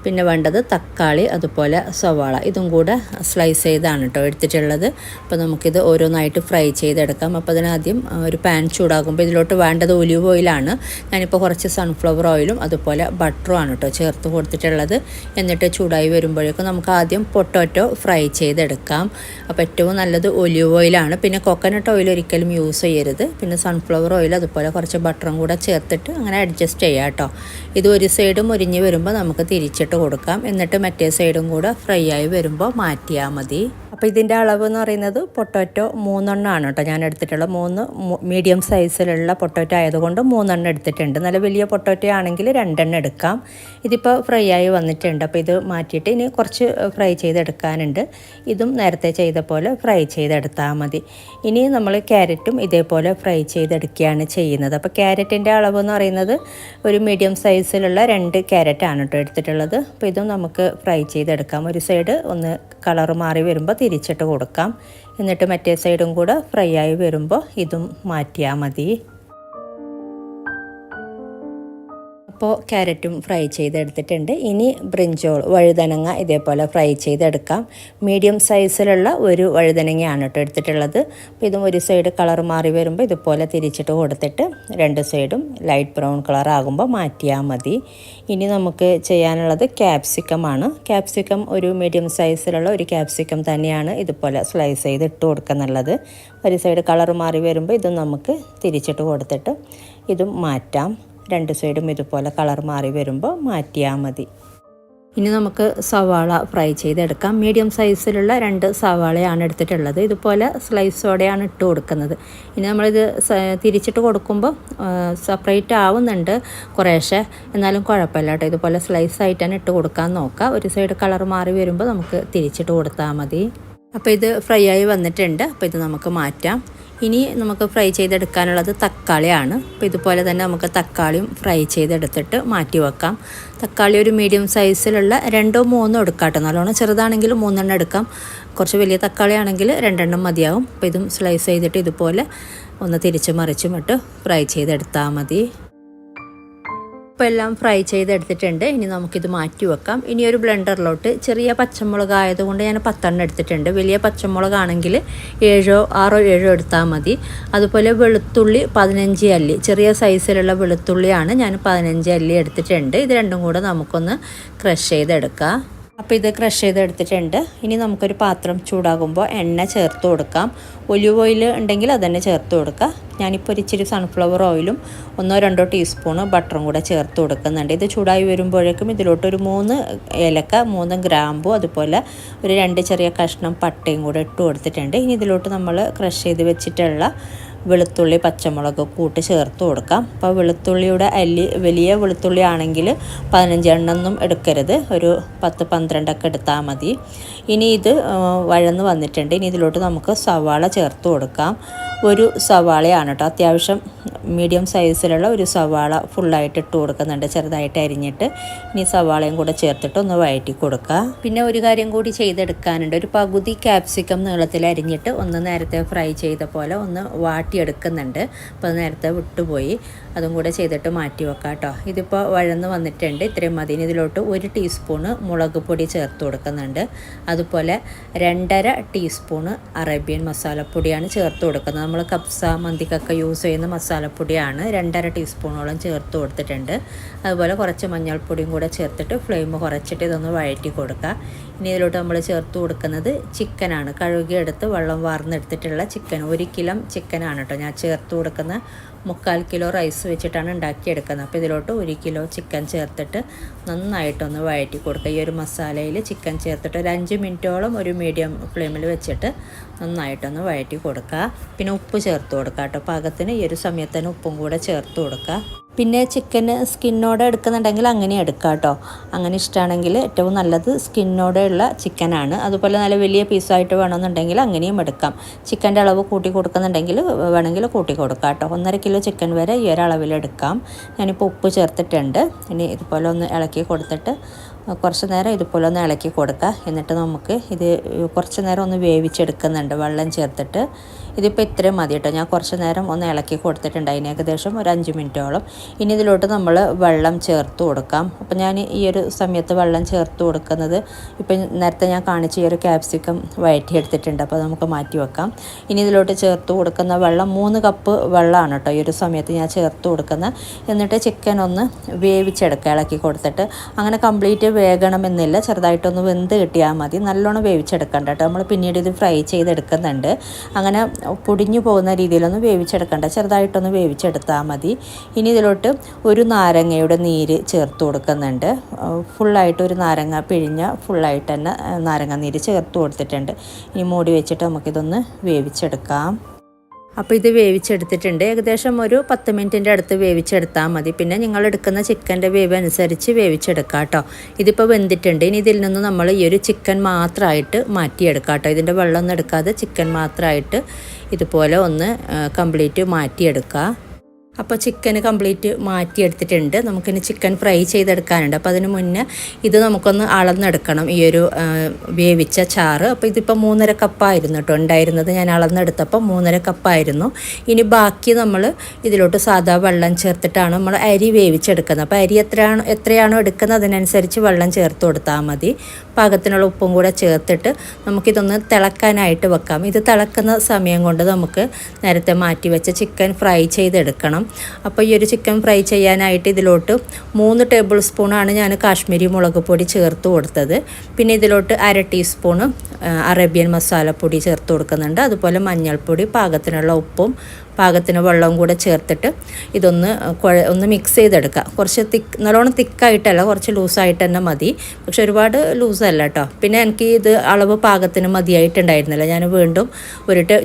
Speaker 1: പിന്നെ വേണ്ടത് തക്കാളി, അതുപോലെ സവാള, ഇതും കൂടെ സ്ലൈസ് ചെയ്താണ് കേട്ടോ എടുത്തിട്ടുള്ളത്. അപ്പോൾ നമുക്കിത് ഓരോന്നായിട്ട് ഫ്രൈ ചെയ്തെടുക്കാം. അപ്പോൾ അതിനാദ്യം ഒരു പാൻ ചൂടാകുമ്പോൾ ഇതിലോട്ട് വേണ്ടത് ഒലിവ് ഓയിലാണ്. ഞാനിപ്പോൾ കുറച്ച് സൺഫ്ലവർ ഓയിലും അതുപോലെ ബട്ടറും ആണ് കേട്ടോ ചേർത്ത് കൊടുത്തിട്ടുള്ളത്. എന്നിട്ട് ചൂടായി വരുമ്പോഴേക്കും നമുക്ക് ആദ്യം പൊട്ടാറ്റോ ഫ്രൈ ചെയ്തെടുക്കാം. അപ്പോൾ ഏറ്റവും നല്ലത് ഒലിവ് ഓയിലാണ്. പിന്നെ കോക്കനട്ട് ഓയിൽ ഒരിക്കലും യൂസ് ചെയ്യരുത്. പിന്നെ സൺഫ്ലവർ ഓയിൽ അതുപോലെ കുറച്ച് ബട്ടറും കൂടെ ചേർത്തിട്ട് അങ്ങനെ അഡ്ജസ്റ്റ് ചെയ്യാം കേട്ടോ. ഇത് ഒരു സൈഡ് മുരിഞ്ഞ് വരുമ്പോൾ നമുക്ക് തിരിച്ചിട്ട് കൊടുക്കാം. എന്നിട്ട് മറ്റേ സൈഡും കൂടെ ഫ്രൈ ആയി വരുമ്പോൾ മാറ്റിയാൽ മതി. അപ്പോൾ ഇതിൻ്റെ അളവ് എന്ന് പറയുന്നത് പൊട്ടാറ്റോ 3 എണ്ണമാണ് കേട്ടോ ഞാൻ എടുത്തിട്ടുള്ളത്. 3 മീഡിയം സൈസിലുള്ള പൊട്ടാറ്റോ ആയതുകൊണ്ട് 3 എണ്ണം എടുത്തിട്ടുണ്ട്. നല്ല വലിയ പൊട്ടാറ്റോ ആണെങ്കിൽ 2 എണ്ണം എടുക്കാം. ഇതിപ്പോൾ ഫ്രൈ ആയി വന്നിട്ടുണ്ട്. അപ്പോൾ ഇത് മാറ്റിയിട്ട് ഇനി കുറച്ച് ഫ്രൈ ചെയ്തെടുക്കാനുണ്ട്. ഇതും നേരത്തെ ചെയ്ത പോലെ ഫ്രൈ ചെയ്തെടുത്താൽ മതി. ഇനി നമ്മൾ ക്യാരറ്റും ഇതേപോലെ ഫ്രൈ ചെയ്തെടുക്കുകയാണ് ചെയ്യുന്നത്. അപ്പോൾ ക്യാരറ്റിൻ്റെ അളവ് എന്ന് പറയുന്നത് ഒരു മീഡിയം സൈസിലുള്ള 2 ക്യാരറ്റാണ് കേട്ടോ എടുത്തിട്ടുള്ളത്. അപ്പോൾ ഇതും നമുക്ക് ഫ്രൈ ചെയ്തെടുക്കാം. ഒരു സൈഡ് ഒന്ന് കളർ മാറി വരുമ്പോൾ തിരിച്ചിട്ട് കൊടുക്കാം. എന്നിട്ട് മറ്റേ സൈഡും കൂടെ ഫ്രൈ ആയി വരുമ്പോൾ ഇതും മാറ്റിയാൽ മതി. അപ്പോൾ ക്യാരറ്റും ഫ്രൈ ചെയ്തെടുത്തിട്ടുണ്ട്. ഇനി ബ്രിഞ്ചോൾ, വഴുതനങ്ങ ഇതേപോലെ ഫ്രൈ ചെയ്തെടുക്കാം. മീഡിയം സൈസിലുള്ള ഒരു വഴുതനങ്ങയാണ് കേട്ടോ എടുത്തിട്ടുള്ളത്. അപ്പോൾ ഇതും ഒരു സൈഡ് കളർ മാറി വരുമ്പോൾ ഇതുപോലെ തിരിച്ചിട്ട് കൊടുത്തിട്ട് 2 സൈഡും ലൈറ്റ് ബ്രൗൺ കളർ ആകുമ്പോൾ മാറ്റിയാൽ മതി. ഇനി നമുക്ക് ചെയ്യാനുള്ളത് ക്യാപ്സിക്കമാണ്. ക്യാപ്സിക്കം ഒരു മീഡിയം സൈസിലുള്ള ഒരു ക്യാപ്സിക്കം തന്നെയാണ് ഇതുപോലെ സ്ലൈസ് ചെയ്ത് ഇട്ട് കൊടുക്കുന്നുള്ളത്. ഒരു സൈഡ് കളർ മാറി വരുമ്പോൾ ഇതും നമുക്ക് തിരിച്ചിട്ട് കൊടുത്തിട്ട് ഇതും മാറ്റാം. 2 സൈഡും ഇതുപോലെ കളർ മാറി വരുമ്പോൾ മാറ്റിയാൽ മതി. ഇനി നമുക്ക് സവാള ഫ്രൈ ചെയ്തെടുക്കാം. മീഡിയം സൈസിലുള്ള 2 സവാളയാണ് എടുത്തിട്ടുള്ളത്. ഇതുപോലെ സ്ലൈസോടെയാണ് ഇട്ട് കൊടുക്കുന്നത്. ഇനി നമ്മളിത് തിരിച്ചിട്ട് കൊടുക്കുമ്പോൾ സെപ്പറേറ്റ് ആവുന്നുണ്ട് കുറേശ്ശെ, എന്നാലും കുഴപ്പമില്ല കേട്ടോ. ഇതുപോലെ സ്ലൈസായിട്ടാണ് ഇട്ട് കൊടുക്കാൻ നോക്കുക. ഒരു സൈഡ് കളർ മാറി വരുമ്പോൾ നമുക്ക് തിരിച്ചിട്ട് കൊടുത്താൽ മതി. അപ്പോൾ ഇത് ഫ്രൈ ആയി വന്നിട്ടുണ്ട്. അപ്പോൾ ഇത് നമുക്ക് മാറ്റാം. ഇനി നമുക്ക് ഫ്രൈ ചെയ്തെടുക്കാനുള്ളത് തക്കാളിയാണ്. അപ്പോൾ ഇതുപോലെ തന്നെ നമുക്ക് തക്കാളിയും ഫ്രൈ ചെയ്തെടുത്തിട്ട് മാറ്റി വെക്കാം. തക്കാളി ഒരു മീഡിയം സൈസിലുള്ള 2 3 എടുക്കാം കേട്ടോ. നല്ലോണം ചെറുതാണെങ്കിൽ 3 എണ്ണം എടുക്കാം. കുറച്ച് വലിയ തക്കാളി ആണെങ്കിൽ 2 എണ്ണം മതിയാവും. അപ്പോൾ ഇതും സ്ലൈസ് ചെയ്തിട്ട് ഇതുപോലെ ഒന്ന് തിരിച്ച് മറിച്ചും ഇട്ട് ഫ്രൈ ചെയ്തെടുത്താൽ മതി. ഇപ്പോൾ എല്ലാം ഫ്രൈ ചെയ്തെടുത്തിട്ടുണ്ട്. ഇനി നമുക്കിത് മാറ്റി വെക്കാം. ഇനി ഒരു ബ്ലെൻഡറിലോട്ട് ചെറിയ പച്ചമുളക് ആയതുകൊണ്ട് ഞാൻ 10 എണ്ണം എടുത്തിട്ടുണ്ട്. വലിയ പച്ചമുളകാണെങ്കിൽ 7 6 7 എടുത്താൽ മതി. അതുപോലെ വെളുത്തുള്ളി 15 അല്ലി, ചെറിയ സൈസിലുള്ള വെളുത്തുള്ളിയാണ് ഞാൻ 15 അല്ലി എടുത്തിട്ടുണ്ട്. ഇത് രണ്ടും കൂടെ നമുക്കൊന്ന് ക്രഷ് ചെയ്തെടുക്കാം. അപ്പോൾ ഇത് ക്രഷ് ചെയ്തെടുത്തിട്ടുണ്ട്. ഇനി നമുക്കൊരു പാത്രം ചൂടാകുമ്പോൾ എണ്ണ ചേർത്ത് കൊടുക്കാം. ഒലിവ് ഓയിൽ ഉണ്ടെങ്കിൽ അതന്നെ ചേർത്ത് കൊടുക്കുക. ഞാനിപ്പോൾ ഇച്ചിരി സൺഫ്ലവർ ഓയിലും 1 2 ടീസ്പൂണ് ബട്ടറും കൂടെ ചേർത്ത് കൊടുക്കുന്നുണ്ട്. ഇത് ചൂടായി വരുമ്പോഴേക്കും ഇതിലോട്ടൊരു 3 ഏലക്ക, 3 ഗ്രാമ്പു, അതുപോലെ ഒരു 2 ചെറിയ കഷ്ണം പട്ടയും കൂടെ ഇട്ട് കൊടുത്തിട്ടുണ്ട്. ഇനി ഇതിലോട്ട് നമ്മൾ ക്രഷ് ചെയ്ത് വെച്ചിട്ടുള്ള വെളുത്തുള്ളി, പച്ചമുളക് കൂട്ട് ചേർത്ത് കൊടുക്കാം. അപ്പോൾ വെളുത്തുള്ളിയുടെ അല്ലി വലിയ വെളുത്തുള്ളി ആണെങ്കിൽ 15 എണ്ണൊന്നും എടുക്കരുത്, ഒരു 10 12 ഒക്കെ എടുത്താൽ മതി. ഇനി ഇത് വഴന്ന് വന്നിട്ടുണ്ട്. ഇനി ഇതിലോട്ട് നമുക്ക് സവാള ചേർത്ത് കൊടുക്കാം. ഒരു സവാളയാണ് കേട്ടോ, അത്യാവശ്യം മീഡിയം സൈസിലുള്ള ഒരു സവാള ഫുള്ളായിട്ട് ഇട്ട് കൊടുക്കുന്നുണ്ട്, ചെറുതായിട്ട് അരിഞ്ഞിട്ട്. ഇനി സവാളയും കൂടെ ചേർത്തിട്ട് ഒന്ന് വഴറ്റി കൊടുക്കുക. പിന്നെ ഒരു കാര്യം കൂടി ചെയ്തെടുക്കാനുണ്ട്. ഒരു പകുതി ക്യാപ്സിക്കം നീളത്തിൽ അരിഞ്ഞിട്ട് ഒന്ന് നേരത്തെ ഫ്രൈ ചെയ്ത പോലെ ഒന്ന് വാട്ടി വാട്ടിയെടുക്കുന്നുണ്ട്. അപ്പോൾ അത് നേരത്തെ വിട്ടുപോയി, അതും കൂടെ ചെയ്തിട്ട് മാറ്റി വെക്കാം കേട്ടോ. ഇതിപ്പോൾ വഴന്ന് വന്നിട്ടുണ്ട്, ഇത്രയും മതി. ഇതിലോട്ട് 1 ടീസ്പൂണ് മുളക് പൊടി ചേർത്ത് കൊടുക്കുന്നുണ്ട്. അതുപോലെ 2.5 ടീസ്പൂണ് അറേബ്യൻ മസാലപ്പൊടിയാണ് ചേർത്ത് കൊടുക്കുന്നത്. നമ്മൾ കബ്സ മന്തിക്കൊക്കെ യൂസ് ചെയ്യുന്ന മസാലപ്പൊടിയാണ്. 2.5 ടീസ്പൂണോളം ചേർത്ത് കൊടുത്തിട്ടുണ്ട്. അതുപോലെ കുറച്ച് മഞ്ഞൾപ്പൊടിയും കൂടെ ചേർത്തിട്ട് ഫ്ലെയിം കുറച്ചിട്ട് ഇതൊന്ന് വഴറ്റി കൊടുക്കുക. ഇനി ഇതിലോട്ട് നമ്മൾ ചേർത്ത് കൊടുക്കുന്നത് ചിക്കനാണ്. കഴുകിയെടുത്ത് വെള്ളം വാർന്നെടുത്തിട്ടുള്ള ചിക്കൻ, 1 കിലോ ചിക്കനാണ് കേട്ടോ ഞാൻ ചേർത്ത് കൊടുക്കുന്ന. 3/4 കിലോ റൈസ് വെച്ചിട്ടാണ് ഉണ്ടാക്കിയെടുക്കുന്നത്. അപ്പോൾ ഇതിലോട്ട് 1 കിലോ ചിക്കൻ ചേർത്തിട്ട് നന്നായിട്ടൊന്ന് വഴറ്റി കൊടുക്കുക. ഈ ഒരു മസാലയിൽ ചിക്കൻ ചേർത്തിട്ട് ഒരു 5 മിനിറ്റോളം ഒരു മീഡിയം ഫ്ലെയിമിൽ വെച്ചിട്ട് നന്നായിട്ടൊന്ന് വഴറ്റി കൊടുക്കുക. പിന്നെ ഉപ്പ് ചേർത്ത് കൊടുക്കുക കേട്ടോ പാകത്തിന്. ഈ ഒരു സമയത്ത് തന്നെ ഉപ്പും കൂടെ ചേർത്ത് കൊടുക്കുക. പിന്നെ ചിക്കന് സ്കിന്നോടെ എടുക്കുന്നുണ്ടെങ്കിൽ അങ്ങനെ എടുക്കാം കേട്ടോ. അങ്ങനെ ഇഷ്ടമാണെങ്കിൽ ഏറ്റവും നല്ലത് സ്കിന്നോടെയുള്ള ചിക്കനാണ്. അതുപോലെ നല്ല വലിയ പീസായിട്ട് വേണമെന്നുണ്ടെങ്കിൽ അങ്ങനെയും എടുക്കാം. ചിക്കൻ്റെ അളവ് കൂട്ടി കൊടുക്കുന്നുണ്ടെങ്കിൽ വേണമെങ്കിൽ കൂട്ടി കൊടുക്കാം കേട്ടോ. 1.5 കിലോ ചിക്കൻ വരെ ഈ ഒരളവിലെടുക്കാം. ഞാനിപ്പോൾ ഉപ്പ് ചേർത്തിട്ടുണ്ട്. ഇനി ഇതുപോലെ ഒന്ന് ഇളക്കി കൊടുത്തിട്ട് കുറച്ച് നേരം ഇതുപോലെ ഒന്ന് ഇളക്കി കൊടുക്കുക. എന്നിട്ട് നമുക്ക് ഇത് കുറച്ച് നേരം ഒന്ന് വേവിച്ചെടുക്കുന്നുണ്ട് വെള്ളം ചേർത്തിട്ട്. ഇതിപ്പോൾ ഇത്രയും മതി കേട്ടോ. ഞാൻ കുറച്ച് നേരം ഒന്ന് ഇളക്കി കൊടുത്തിട്ടുണ്ട്, അതിന് ഏകദേശം ഒരു 5 മിനിറ്റോളം. ഇനി ഇതിലോട്ട് നമ്മൾ വെള്ളം ചേർത്ത് കൊടുക്കാം. അപ്പോൾ ഞാൻ ഈ ഒരു സമയത്ത് വെള്ളം ചേർത്ത് കൊടുക്കുന്നത്, ഇപ്പം നേരത്തെ ഞാൻ കാണിച്ച ഈ ഒരു ക്യാപ്സിക്കം വഴറ്റിയെടുത്തിട്ടുണ്ട്. അപ്പോൾ നമുക്ക് മാറ്റി വെക്കാം. ഇനി ഇതിലോട്ട് ചേർത്ത് കൊടുക്കുന്ന വെള്ളം 3 കപ്പ് വെള്ളമാണ് കേട്ടോ ഈ ഒരു സമയത്ത് ഞാൻ ചേർത്ത് കൊടുക്കുന്നത്. എന്നിട്ട് ചിക്കൻ ഒന്ന് വേവിച്ചെടുക്കുക ഇളക്കി കൊടുത്തിട്ട്. അങ്ങനെ കംപ്ലീറ്റ് വേകണമെന്നില്ല, ചെറുതായിട്ടൊന്ന് വെന്ത് കിട്ടിയാൽ മതി. നല്ലോണം വേവിച്ചെടുക്കണ്ട കേട്ടോ. നമ്മൾ പിന്നീട് ഇത് ഫ്രൈ ചെയ്തെടുക്കുന്നുണ്ട്. അങ്ങനെ പൊടിഞ്ഞു പോകുന്ന രീതിയിലൊന്ന് വേവിച്ചെടുക്കണ്ട, ചെറുതായിട്ടൊന്ന് വേവിച്ചെടുത്താൽ മതി. ഇനി ഇതിലോട്ട് ഒരു നാരങ്ങയുടെ നീര് ചേർത്ത് കൊടുക്കുന്നുണ്ട്. ഫുള്ളായിട്ട് ഒരു നാരങ്ങ പിഴിഞ്ഞ ഫുള്ളായിട്ട് തന്നെ നാരങ്ങ നീര് ചേർത്ത് കൊടുത്തിട്ടുണ്ട്. ഇനി മൂടി വെച്ചിട്ട് നമുക്കിതൊന്ന് വേവിച്ചെടുക്കാം. അപ്പോൾ ഇത് വേവിച്ചെടുത്തിട്ടുണ്ട്. ഏകദേശം ഒരു 10 മിനിറ്റിൻ്റെ അടുത്ത് വേവിച്ചെടുത്താൽ മതി. പിന്നെ നിങ്ങൾ എടുക്കുന്ന ചിക്കൻ്റെ വേവ് അനുസരിച്ച് വേവിച്ചെടുക്കാം കേട്ടോ. ഇതിപ്പോൾ വെന്തിട്ടുണ്ട്. ഇനി ഇതിൽ നിന്ന് നമ്മൾ ഈ ഒരു ചിക്കൻ മാത്രമായിട്ട് മാറ്റിയെടുക്കാം കേട്ടോ. ഇതിൻ്റെ വെള്ളമൊന്നും എടുക്കാതെ ചിക്കൻ മാത്രമായിട്ട് ഇതുപോലെ ഒന്ന് കംപ്ലീറ്റ് മാറ്റിയെടുക്കുക. അപ്പോൾ ചിക്കൻ കംപ്ലീറ്റ് മാറ്റിയെടുത്തിട്ടുണ്ട്. നമുക്കിനി ചിക്കൻ ഫ്രൈ ചെയ്തെടുക്കാനുണ്ട്. അപ്പോൾ അതിന് മുന്നേ ഇത് നമുക്കൊന്ന് അളന്നെടുക്കണം, ഈ ഒരു വേവിച്ച ചാറ്. അപ്പോൾ ഇതിപ്പോൾ 3.5 കപ്പായിരുന്നു കേട്ടോ ഉണ്ടായിരുന്നത്. ഞാൻ അളന്നെടുത്തപ്പോൾ 3.5 കപ്പായിരുന്നു. ഇനി ബാക്കി നമ്മൾ ഇതിലോട്ട് സാധാ വെള്ളം ചേർത്തിട്ടാണ് നമ്മൾ അരി വേവിച്ചെടുക്കുന്നത്. അപ്പോൾ അരി എത്രയാണോ എടുക്കുന്നത് അതിനനുസരിച്ച് വെള്ളം ചേർത്ത് കൊടുത്താൽ മതി. പാകത്തിനുള്ള ഉപ്പും കൂടെ ചേർത്തിട്ട് നമുക്കിതൊന്ന് തിളക്കാനായിട്ട് വെക്കാം. ഇത് തിളക്കുന്ന സമയം കൊണ്ട് നമുക്ക് നേരത്തെ മാറ്റി വെച്ച ചിക്കൻ ഫ്രൈ ചെയ്തെടുക്കണം. അപ്പോൾ ഈ ഒരു ചിക്കൻ ഫ്രൈ ചെയ്യാനായിട്ട് ഇതിലോട്ട് 3 ടേബിൾ സ്പൂണാണ് ഞാൻ കാശ്മീരി മുളക് പൊടി ചേർത്ത് കൊടുത്തത്. പിന്നെ ഇതിലോട്ട് 1/2 ടീസ്പൂണ് അറേബ്യൻ മസാലപ്പൊടി ചേർത്ത് കൊടുക്കുന്നുണ്ട്. അതുപോലെ മഞ്ഞൾപ്പൊടി, പാകത്തിനുള്ള ഉപ്പും പാകത്തിന് വെള്ളവും കൂടെ ചേർത്തിട്ട് ഇതൊന്ന് ഒന്ന് മിക്സ് ചെയ്തെടുക്കുക. കുറച്ച് നല്ലോണം തിക്കായിട്ടല്ല, കുറച്ച് ലൂസായിട്ട് തന്നെ മതി. പക്ഷെ ഒരുപാട് ലൂസല്ല കേട്ടോ. പിന്നെ എനിക്ക് ഇത് അളവ് പാകത്തിന് മതിയായിട്ടുണ്ടായിരുന്നില്ല. ഞാൻ വീണ്ടും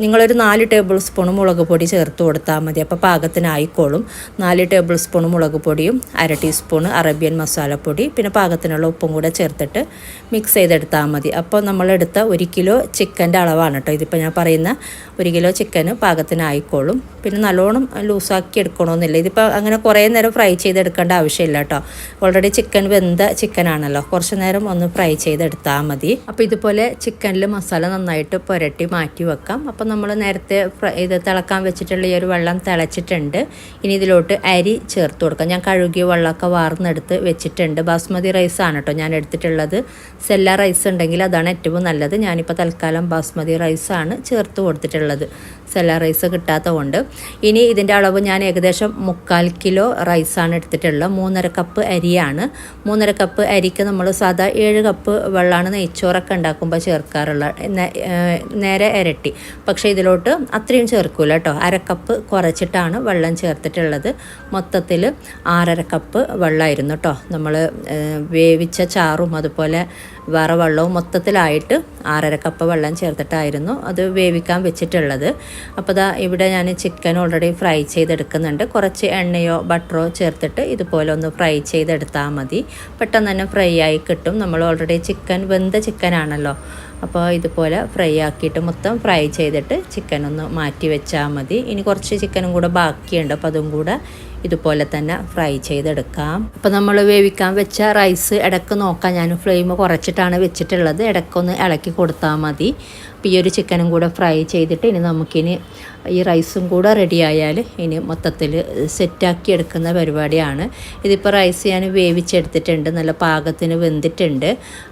Speaker 1: നിങ്ങളൊരു 4 ടേബിൾ സ്പൂൺ മുളക് പൊടി ചേർത്ത് കൊടുത്താൽ മതി. അപ്പോൾ പാകത്തിനായിക്കോളും. 4 ടേബിൾ സ്പൂൺ മുളക് പൊടിയും 1/2 ടീസ്പൂൺ അറേബ്യൻ മസാലപ്പൊടി പിന്നെ പാകത്തിനുള്ള ഉപ്പും കൂടെ ചേർത്തിട്ട് മിക്സ് ചെയ്തെടുത്താൽ മതി. അപ്പോൾ നമ്മളെടുത്ത 1 കിലോ ചിക്കൻ്റെ അളവാണ് കേട്ടോ ഇതിപ്പോൾ ഞാൻ പറയുന്ന. 1 കിലോ ചിക്കന് പാകത്തിനായിക്കോളും. പിന്നെ നല്ലോണം ലൂസാക്കി എടുക്കണമെന്നില്ല. ഇതിപ്പോൾ അങ്ങനെ കുറേ നേരം ഫ്രൈ ചെയ്തെടുക്കേണ്ട ആവശ്യമില്ല കേട്ടോ. ഓൾറെഡി ചിക്കൻ വെന്ത ചിക്കനാണല്ലോ, കുറച്ച് നേരം ഒന്ന് ഫ്രൈ ചെയ്തെടുത്താൽ മതി. അപ്പോൾ ഇതുപോലെ ചിക്കനിൽ മസാല നന്നായിട്ട് പുരട്ടി മാറ്റി വെക്കാം. അപ്പോൾ നമ്മൾ നേരത്തെ ഇത് തിളക്കാൻ വെച്ചിട്ടുള്ള ഈ ഒരു വെള്ളം തിളച്ചിട്ടുണ്ട്. ഇനി ഇതിലോട്ട് അരി ചേർത്ത് കൊടുക്കാം. ഞാൻ കഴുകിയ വെള്ളമൊക്കെ വാർന്നെടുത്ത് വെച്ചിട്ടുണ്ട്. ബാസ്മതി റൈസാണ് കേട്ടോ ഞാൻ എടുത്തിട്ടുള്ളത്. സെല്ല റൈസ് ഉണ്ടെങ്കിൽ അതാണ് ഏറ്റവും നല്ലത്. ഞാനിപ്പോൾ തൽക്കാലം ബാസ്മതി റൈസാണ് ചേർത്ത് കൊടുത്തിട്ടുള്ളത്, സെല്ല റൈസ് കിട്ടാത്തതുകൊണ്ട്. ഇനി ഇതിൻ്റെ അളവ് ഞാൻ ഏകദേശം 3/4 കിലോ റൈസാണ് എടുത്തിട്ടുള്ളത്. 3.5 കപ്പ് അരിയാണ്. 3.5 കപ്പ് അരിക്ക് നമ്മൾ സാധാ 7 കപ്പ് വെള്ളമാണ് നെയ്ച്ചോറൊക്കെ ഉണ്ടാക്കുമ്പോൾ ചേർക്കാറുള്ള, നേരെ ഇരട്ടി. പക്ഷേ ഇതിലോട്ട് അത്രയും ചേർക്കൂല കേട്ടോ. 1/2 കപ്പ് കുറച്ചിട്ടാണ് വെള്ളം ചേർത്തിട്ടുള്ളത്. മൊത്തത്തിൽ 6.5 കപ്പ് വെള്ളമായിരുന്നു കേട്ടോ. നമ്മൾ വേവിച്ച ചാറും അതുപോലെ വേറെ വെള്ളവും മൊത്തത്തിലായിട്ട് 6.5 കപ്പ് വെള്ളം ചേർത്തിട്ടായിരുന്നു അത് വേവിക്കാൻ വെച്ചിട്ടുള്ളത്. അപ്പോൾ ഇവിടെ ഞാൻ ചിക്കൻ ഓൾറെഡി ഫ്രൈ ചെയ്തെടുക്കുന്നുണ്ട്. കുറച്ച് എണ്ണയോ ബട്ടറോ ചേർത്തിട്ട് ഇതുപോലെ ഒന്ന് ഫ്രൈ ചെയ്തെടുത്താൽ മതി. പെട്ടെന്ന് തന്നെ ഫ്രൈ ആയി കിട്ടും. നമ്മൾ ഓൾറെഡി ചിക്കൻ വെന്ത ചിക്കനാണല്ലോ. അപ്പോൾ ഇതുപോലെ ഫ്രൈ ആക്കിയിട്ട് മൊത്തം ഫ്രൈ ചെയ്തിട്ട് ചിക്കൻ ഒന്ന് മാറ്റി വെച്ചാൽ മതി. ഇനി കുറച്ച് ചിക്കനും കൂടെ ബാക്കിയുണ്ട്. അപ്പോൾ അതും കൂടെ ഇതുപോലെ തന്നെ ഫ്രൈ ചെയ്തെടുക്കാം. അപ്പോൾ നമ്മൾ വേവിക്കാൻ വെച്ച റൈസ് ഇടയ്ക്ക് നോക്കാം, ഞാൻ ഫ്ലെയിം കുറച്ചിട്ടാണ് വെച്ചിട്ടുള്ളത്. ഇടയ്ക്കൊന്ന് ഇളക്കി കൊടുത്താൽ മതി. അപ്പോൾ ഈ ഒരു ചിക്കനും കൂടെ ഫ്രൈ ചെയ്തിട്ട് ഇനി നമുക്കിനി ഈ റൈസും കൂടെ റെഡി ആയാൽ ഇനി മൊത്തത്തിൽ സെറ്റാക്കി എടുക്കുന്ന പരിപാടിയാണ്. ഇതിപ്പോൾ റൈസ് ഞാൻ വേവിച്ചെടുത്തിട്ടുണ്ട്, നല്ല പാകത്തിന് വെന്തിട്ടുണ്ട്.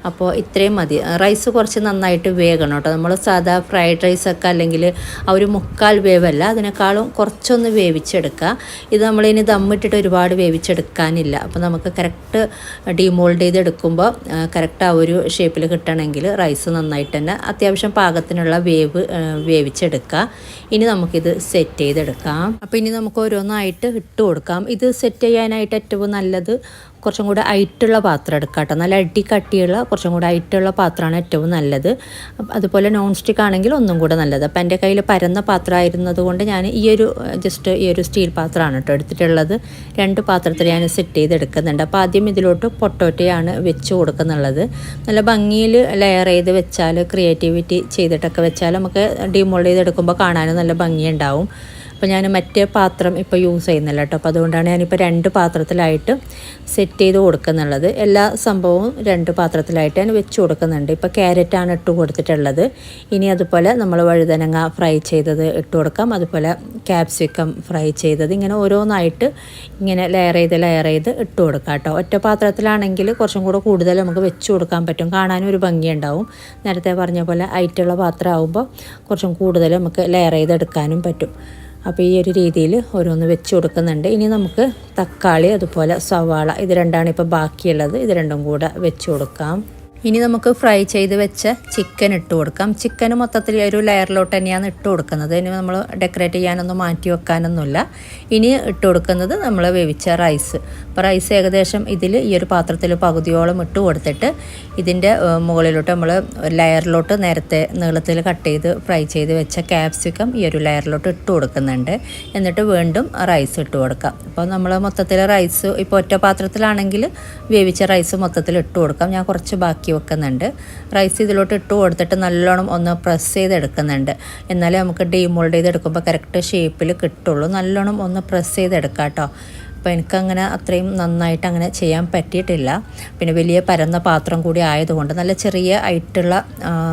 Speaker 1: അപ്പോൾ ഇത്രയും മതി. റൈസ് കുറച്ച് നന്നായിട്ട് വേകണം കേട്ടോ. നമ്മൾ സാധാ ഫ്രൈഡ് റൈസൊക്കെ അല്ലെങ്കിൽ ആ ഒരു മുക്കാൽ വേവല്ല, അതിനേക്കാളും കുറച്ചൊന്ന് വേവിച്ചെടുക്കുക. ഇത് നമ്മളിനി ദമ്മിട്ടിട്ട് ഒരുപാട് വേവിച്ചെടുക്കാനില്ല. അപ്പോൾ നമുക്ക് കറക്റ്റ് ഡീമോൾഡ് ചെയ്തെടുക്കുമ്പോൾ കറക്റ്റ് ആ ഒരു ഷേപ്പിൽ കിട്ടണമെങ്കിൽ റൈസ് നന്നായിട്ട് തന്നെ അത്യാവശ്യം പാകത്തിനുള്ള വേവിച്ചെടുക്കുക. ഇനി നമുക്കിത് സെറ്റ് ചെയ്തെടുക്കാം. അപ്പോൾ ഇനി നമുക്ക് ഓരോന്നായിട്ട് ഇട്ട് കൊടുക്കാം. ഇത് സെറ്റ് ചെയ്യാനായിട്ട് ഏറ്റവും നല്ലത് കുറച്ചും കൂടെ ഹൈറ്റുള്ള പാത്രം എടുക്കാം കേട്ടോ. നല്ല അടി കട്ടിയുള്ള കുറച്ചും കൂടെ ഹൈറ്റുള്ള പാത്രമാണ് ഏറ്റവും നല്ലത്. അതുപോലെ നോൺ സ്റ്റിക്ക് ആണെങ്കിൽ ഒന്നും കൂടെ നല്ലത്. അപ്പോൾ എൻ്റെ കയ്യിൽ പരന്ന പാത്രമായിരുന്നത് കൊണ്ട് ഞാൻ ഈ ഒരു സ്റ്റീൽ പാത്രമാണ് കേട്ടോ എടുത്തിട്ടുള്ളത്. 2 പാത്രത്തിൽ ഞാൻ സെറ്റ് ചെയ്തെടുക്കുന്നുണ്ട്. അപ്പോൾ ആദ്യം ഇതിലോട്ട് പൊട്ടോറ്റയാണ് വെച്ച് കൊടുക്കുന്നുള്ളത്. നല്ല ഭംഗിയിൽ ലെയർ ചെയ്ത് വെച്ചാൽ, ക്രിയേറ്റിവിറ്റി ചെയ്തിട്ടൊക്കെ വെച്ചാൽ നമുക്ക് ഡിമോൾഡ് ചെയ്തെടുക്കുമ്പോൾ കാണാനും നല്ല ഭംഗിയുണ്ടാവും. അപ്പോൾ ഞാൻ മറ്റേ പാത്രം ഇപ്പോൾ യൂസ് ചെയ്യുന്നില്ല കേട്ടോ. അപ്പോൾ അതുകൊണ്ടാണ് ഞാനിപ്പോൾ 2 പാത്രത്തിലായിട്ട് സെറ്റ് ചെയ്ത് കൊടുക്കുന്നുള്ളത്. എല്ലാ സംഭവവും 2 പാത്രത്തിലായിട്ട് ഞാൻ വെച്ച് കൊടുക്കുന്നുണ്ട്. ഇപ്പോൾ ക്യാരറ്റാണ് ഇട്ട് കൊടുത്തിട്ടുള്ളത്. ഇനി അതുപോലെ നമ്മൾ വഴുതനങ്ങ ഫ്രൈ ചെയ്തത് ഇട്ട് കൊടുക്കാം. അതുപോലെ ക്യാപ്സിക്കം ഫ്രൈ ചെയ്തത്, ഇങ്ങനെ ഓരോന്നായിട്ട് ഇങ്ങനെ ലെയർ ചെയ്ത് ഇട്ട് കൊടുക്കാം കേട്ടോ. ഒറ്റ പാത്രത്തിലാണെങ്കിൽ കുറച്ചും കൂടെ കൂടുതൽ നമുക്ക് വെച്ച് കൊടുക്കാൻ പറ്റും, കാണാനും ഒരു ഭംഗിയുണ്ടാവും. നേരത്തെ പറഞ്ഞ പോലെ ഹൈറ്റുള്ള പാത്രമാകുമ്പോൾ കുറച്ചും കൂടുതൽ നമുക്ക് ലെയർ ചെയ്തെടുക്കാനും പറ്റും. അപ്പോൾ ഈ ഒരു രീതിയിൽ ഓരോന്ന് വെച്ച് കൊടുക്കുന്നുണ്ട്. ഇനി നമുക്ക് തക്കാളി അതുപോലെ സവാള ഇത് രണ്ടാണ് ഇപ്പോൾ ബാക്കിയുള്ളത്. ഇത് രണ്ടും കൂടെ വെച്ച് കൊടുക്കാം. ഇനി നമുക്ക് ഫ്രൈ ചെയ്ത് വെച്ച ചിക്കൻ ഇട്ട് കൊടുക്കാം. ചിക്കൻ മൊത്തത്തിൽ ഒരു ലെയറിലോട്ട് തന്നെയാണ് ഇട്ട് കൊടുക്കുന്നത്. ഇനി നമ്മൾ ഡെക്കറേറ്റ് ചെയ്യാനൊന്നും മാറ്റി വെക്കാനൊന്നുമില്ല. ഇനി ഇട്ട് കൊടുക്കുന്നത് നമ്മൾ വേവിച്ച റൈസ്. അപ്പോൾ റൈസ് ഏകദേശം ഇതിൽ ഈ ഒരു പാത്രത്തിൽ പകുതിയോളം ഇട്ട് കൊടുത്തിട്ട് ഇതിൻ്റെ മുകളിലോട്ട് നമ്മൾ ലെയറിലോട്ട് നേരത്തെ നീളത്തിൽ കട്ട് ചെയ്ത് ഫ്രൈ ചെയ്ത് വെച്ച ക്യാപ്സിക്കം ഈ ഒരു ലെയറിലോട്ട് ഇട്ട് കൊടുക്കുന്നുണ്ട്. എന്നിട്ട് വീണ്ടും റൈസ് ഇട്ട് കൊടുക്കാം. അപ്പോൾ നമ്മൾ മൊത്തത്തിൽ റൈസ് ഇപ്പോൾ ഒറ്റ പാത്രത്തിലാണെങ്കിൽ വേവിച്ച റൈസ് മൊത്തത്തിൽ ഇട്ട് കൊടുക്കാം. ഞാൻ കുറച്ച് ബാക്കി വെക്കുന്നുണ്ട്. റൈസ് ഇതിലോട്ട് ഇട്ട് കൊടുത്തിട്ട് നല്ലോണം ഒന്ന് പ്രസ് ചെയ്തെടുക്കുന്നുണ്ട്. എന്നാലേ നമുക്ക് ഡീമോൾഡ് ചെയ്തെടുക്കുമ്പോൾ കറക്റ്റ് ഷേപ്പിൽ കിട്ടുള്ളൂ. നല്ലോണം ഒന്ന് പ്രസ് ചെയ്തെടുക്കാം കേട്ടോ. അപ്പോൾ എനിക്കങ്ങനെ അത്രയും നന്നായിട്ട് അങ്ങനെ ചെയ്യാൻ പറ്റിയിട്ടില്ല. പിന്നെ വലിയ പരന്ന പാത്രം കൂടി ആയതുകൊണ്ട് നല്ല ചെറിയ ഹൈറ്റുള്ള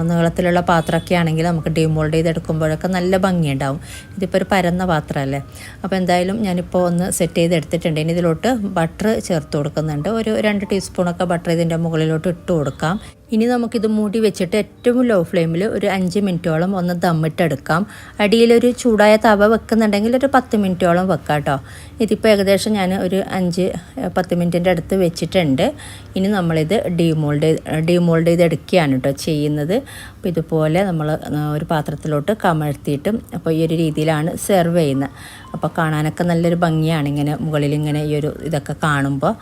Speaker 1: നീളത്തിലുള്ള പാത്രമൊക്കെ ആണെങ്കിൽ നമുക്ക് ഡീമോൾഡ് ചെയ്തെടുക്കുമ്പോഴൊക്കെ നല്ല ഭംഗിയുണ്ടാവും. ഇതിപ്പോൾ ഒരു പരന്ന പാത്രമല്ലേ. അപ്പോൾ എന്തായാലും ഞാനിപ്പോൾ ഒന്ന് സെറ്റ് ചെയ്തെടുത്തിട്ടുണ്ട്. ഇനി ഇതിലോട്ട് ബട്ടർ ചേർത്ത് കൊടുക്കുന്നുണ്ട്. ഒരു 2 ടീസ്പൂണൊക്കെ ബട്ടർ ഇതിൻ്റെ മുകളിലോട്ട് ഇട്ട് കൊടുക്കാം. ഇനി നമുക്കിത് മൂടി വെച്ചിട്ട് ഏറ്റവും ലോ ഫ്ലെയിമിൽ ഒരു 5 മിനിറ്റോളം ഒന്ന് ദമ്മിട്ടെടുക്കാം. അടിയിലൊരു ചൂടായ തവ വെക്കുന്നുണ്ടെങ്കിൽ ഒരു 10 മിനിറ്റോളം വെക്കാം കേട്ടോ. ഇതിപ്പോൾ ഏകദേശം ഞാൻ ഒരു 5-10 മിനിറ്റിൻ്റെ അടുത്ത് വെച്ചിട്ടുണ്ട്. ഇനി നമ്മളിത് ഡീമോൾഡ് ചെയ്തെടുക്കുകയാണ് കേട്ടോ ചെയ്യുന്നത്. അപ്പോൾ ഇതുപോലെ നമ്മൾ ഒരു പാത്രത്തിലോട്ട് കമഴ്ത്തിയിട്ട് അപ്പോൾ ഈ ഒരു രീതിയിലാണ് സെർവ് ചെയ്യുന്നത്. അപ്പോൾ കാണാനൊക്കെ നല്ലൊരു ഭംഗിയാണ്. ഇങ്ങനെ മുകളിൽ ഇങ്ങനെ ഈ ഒരു ഇതൊക്കെ കാണുമ്പോൾ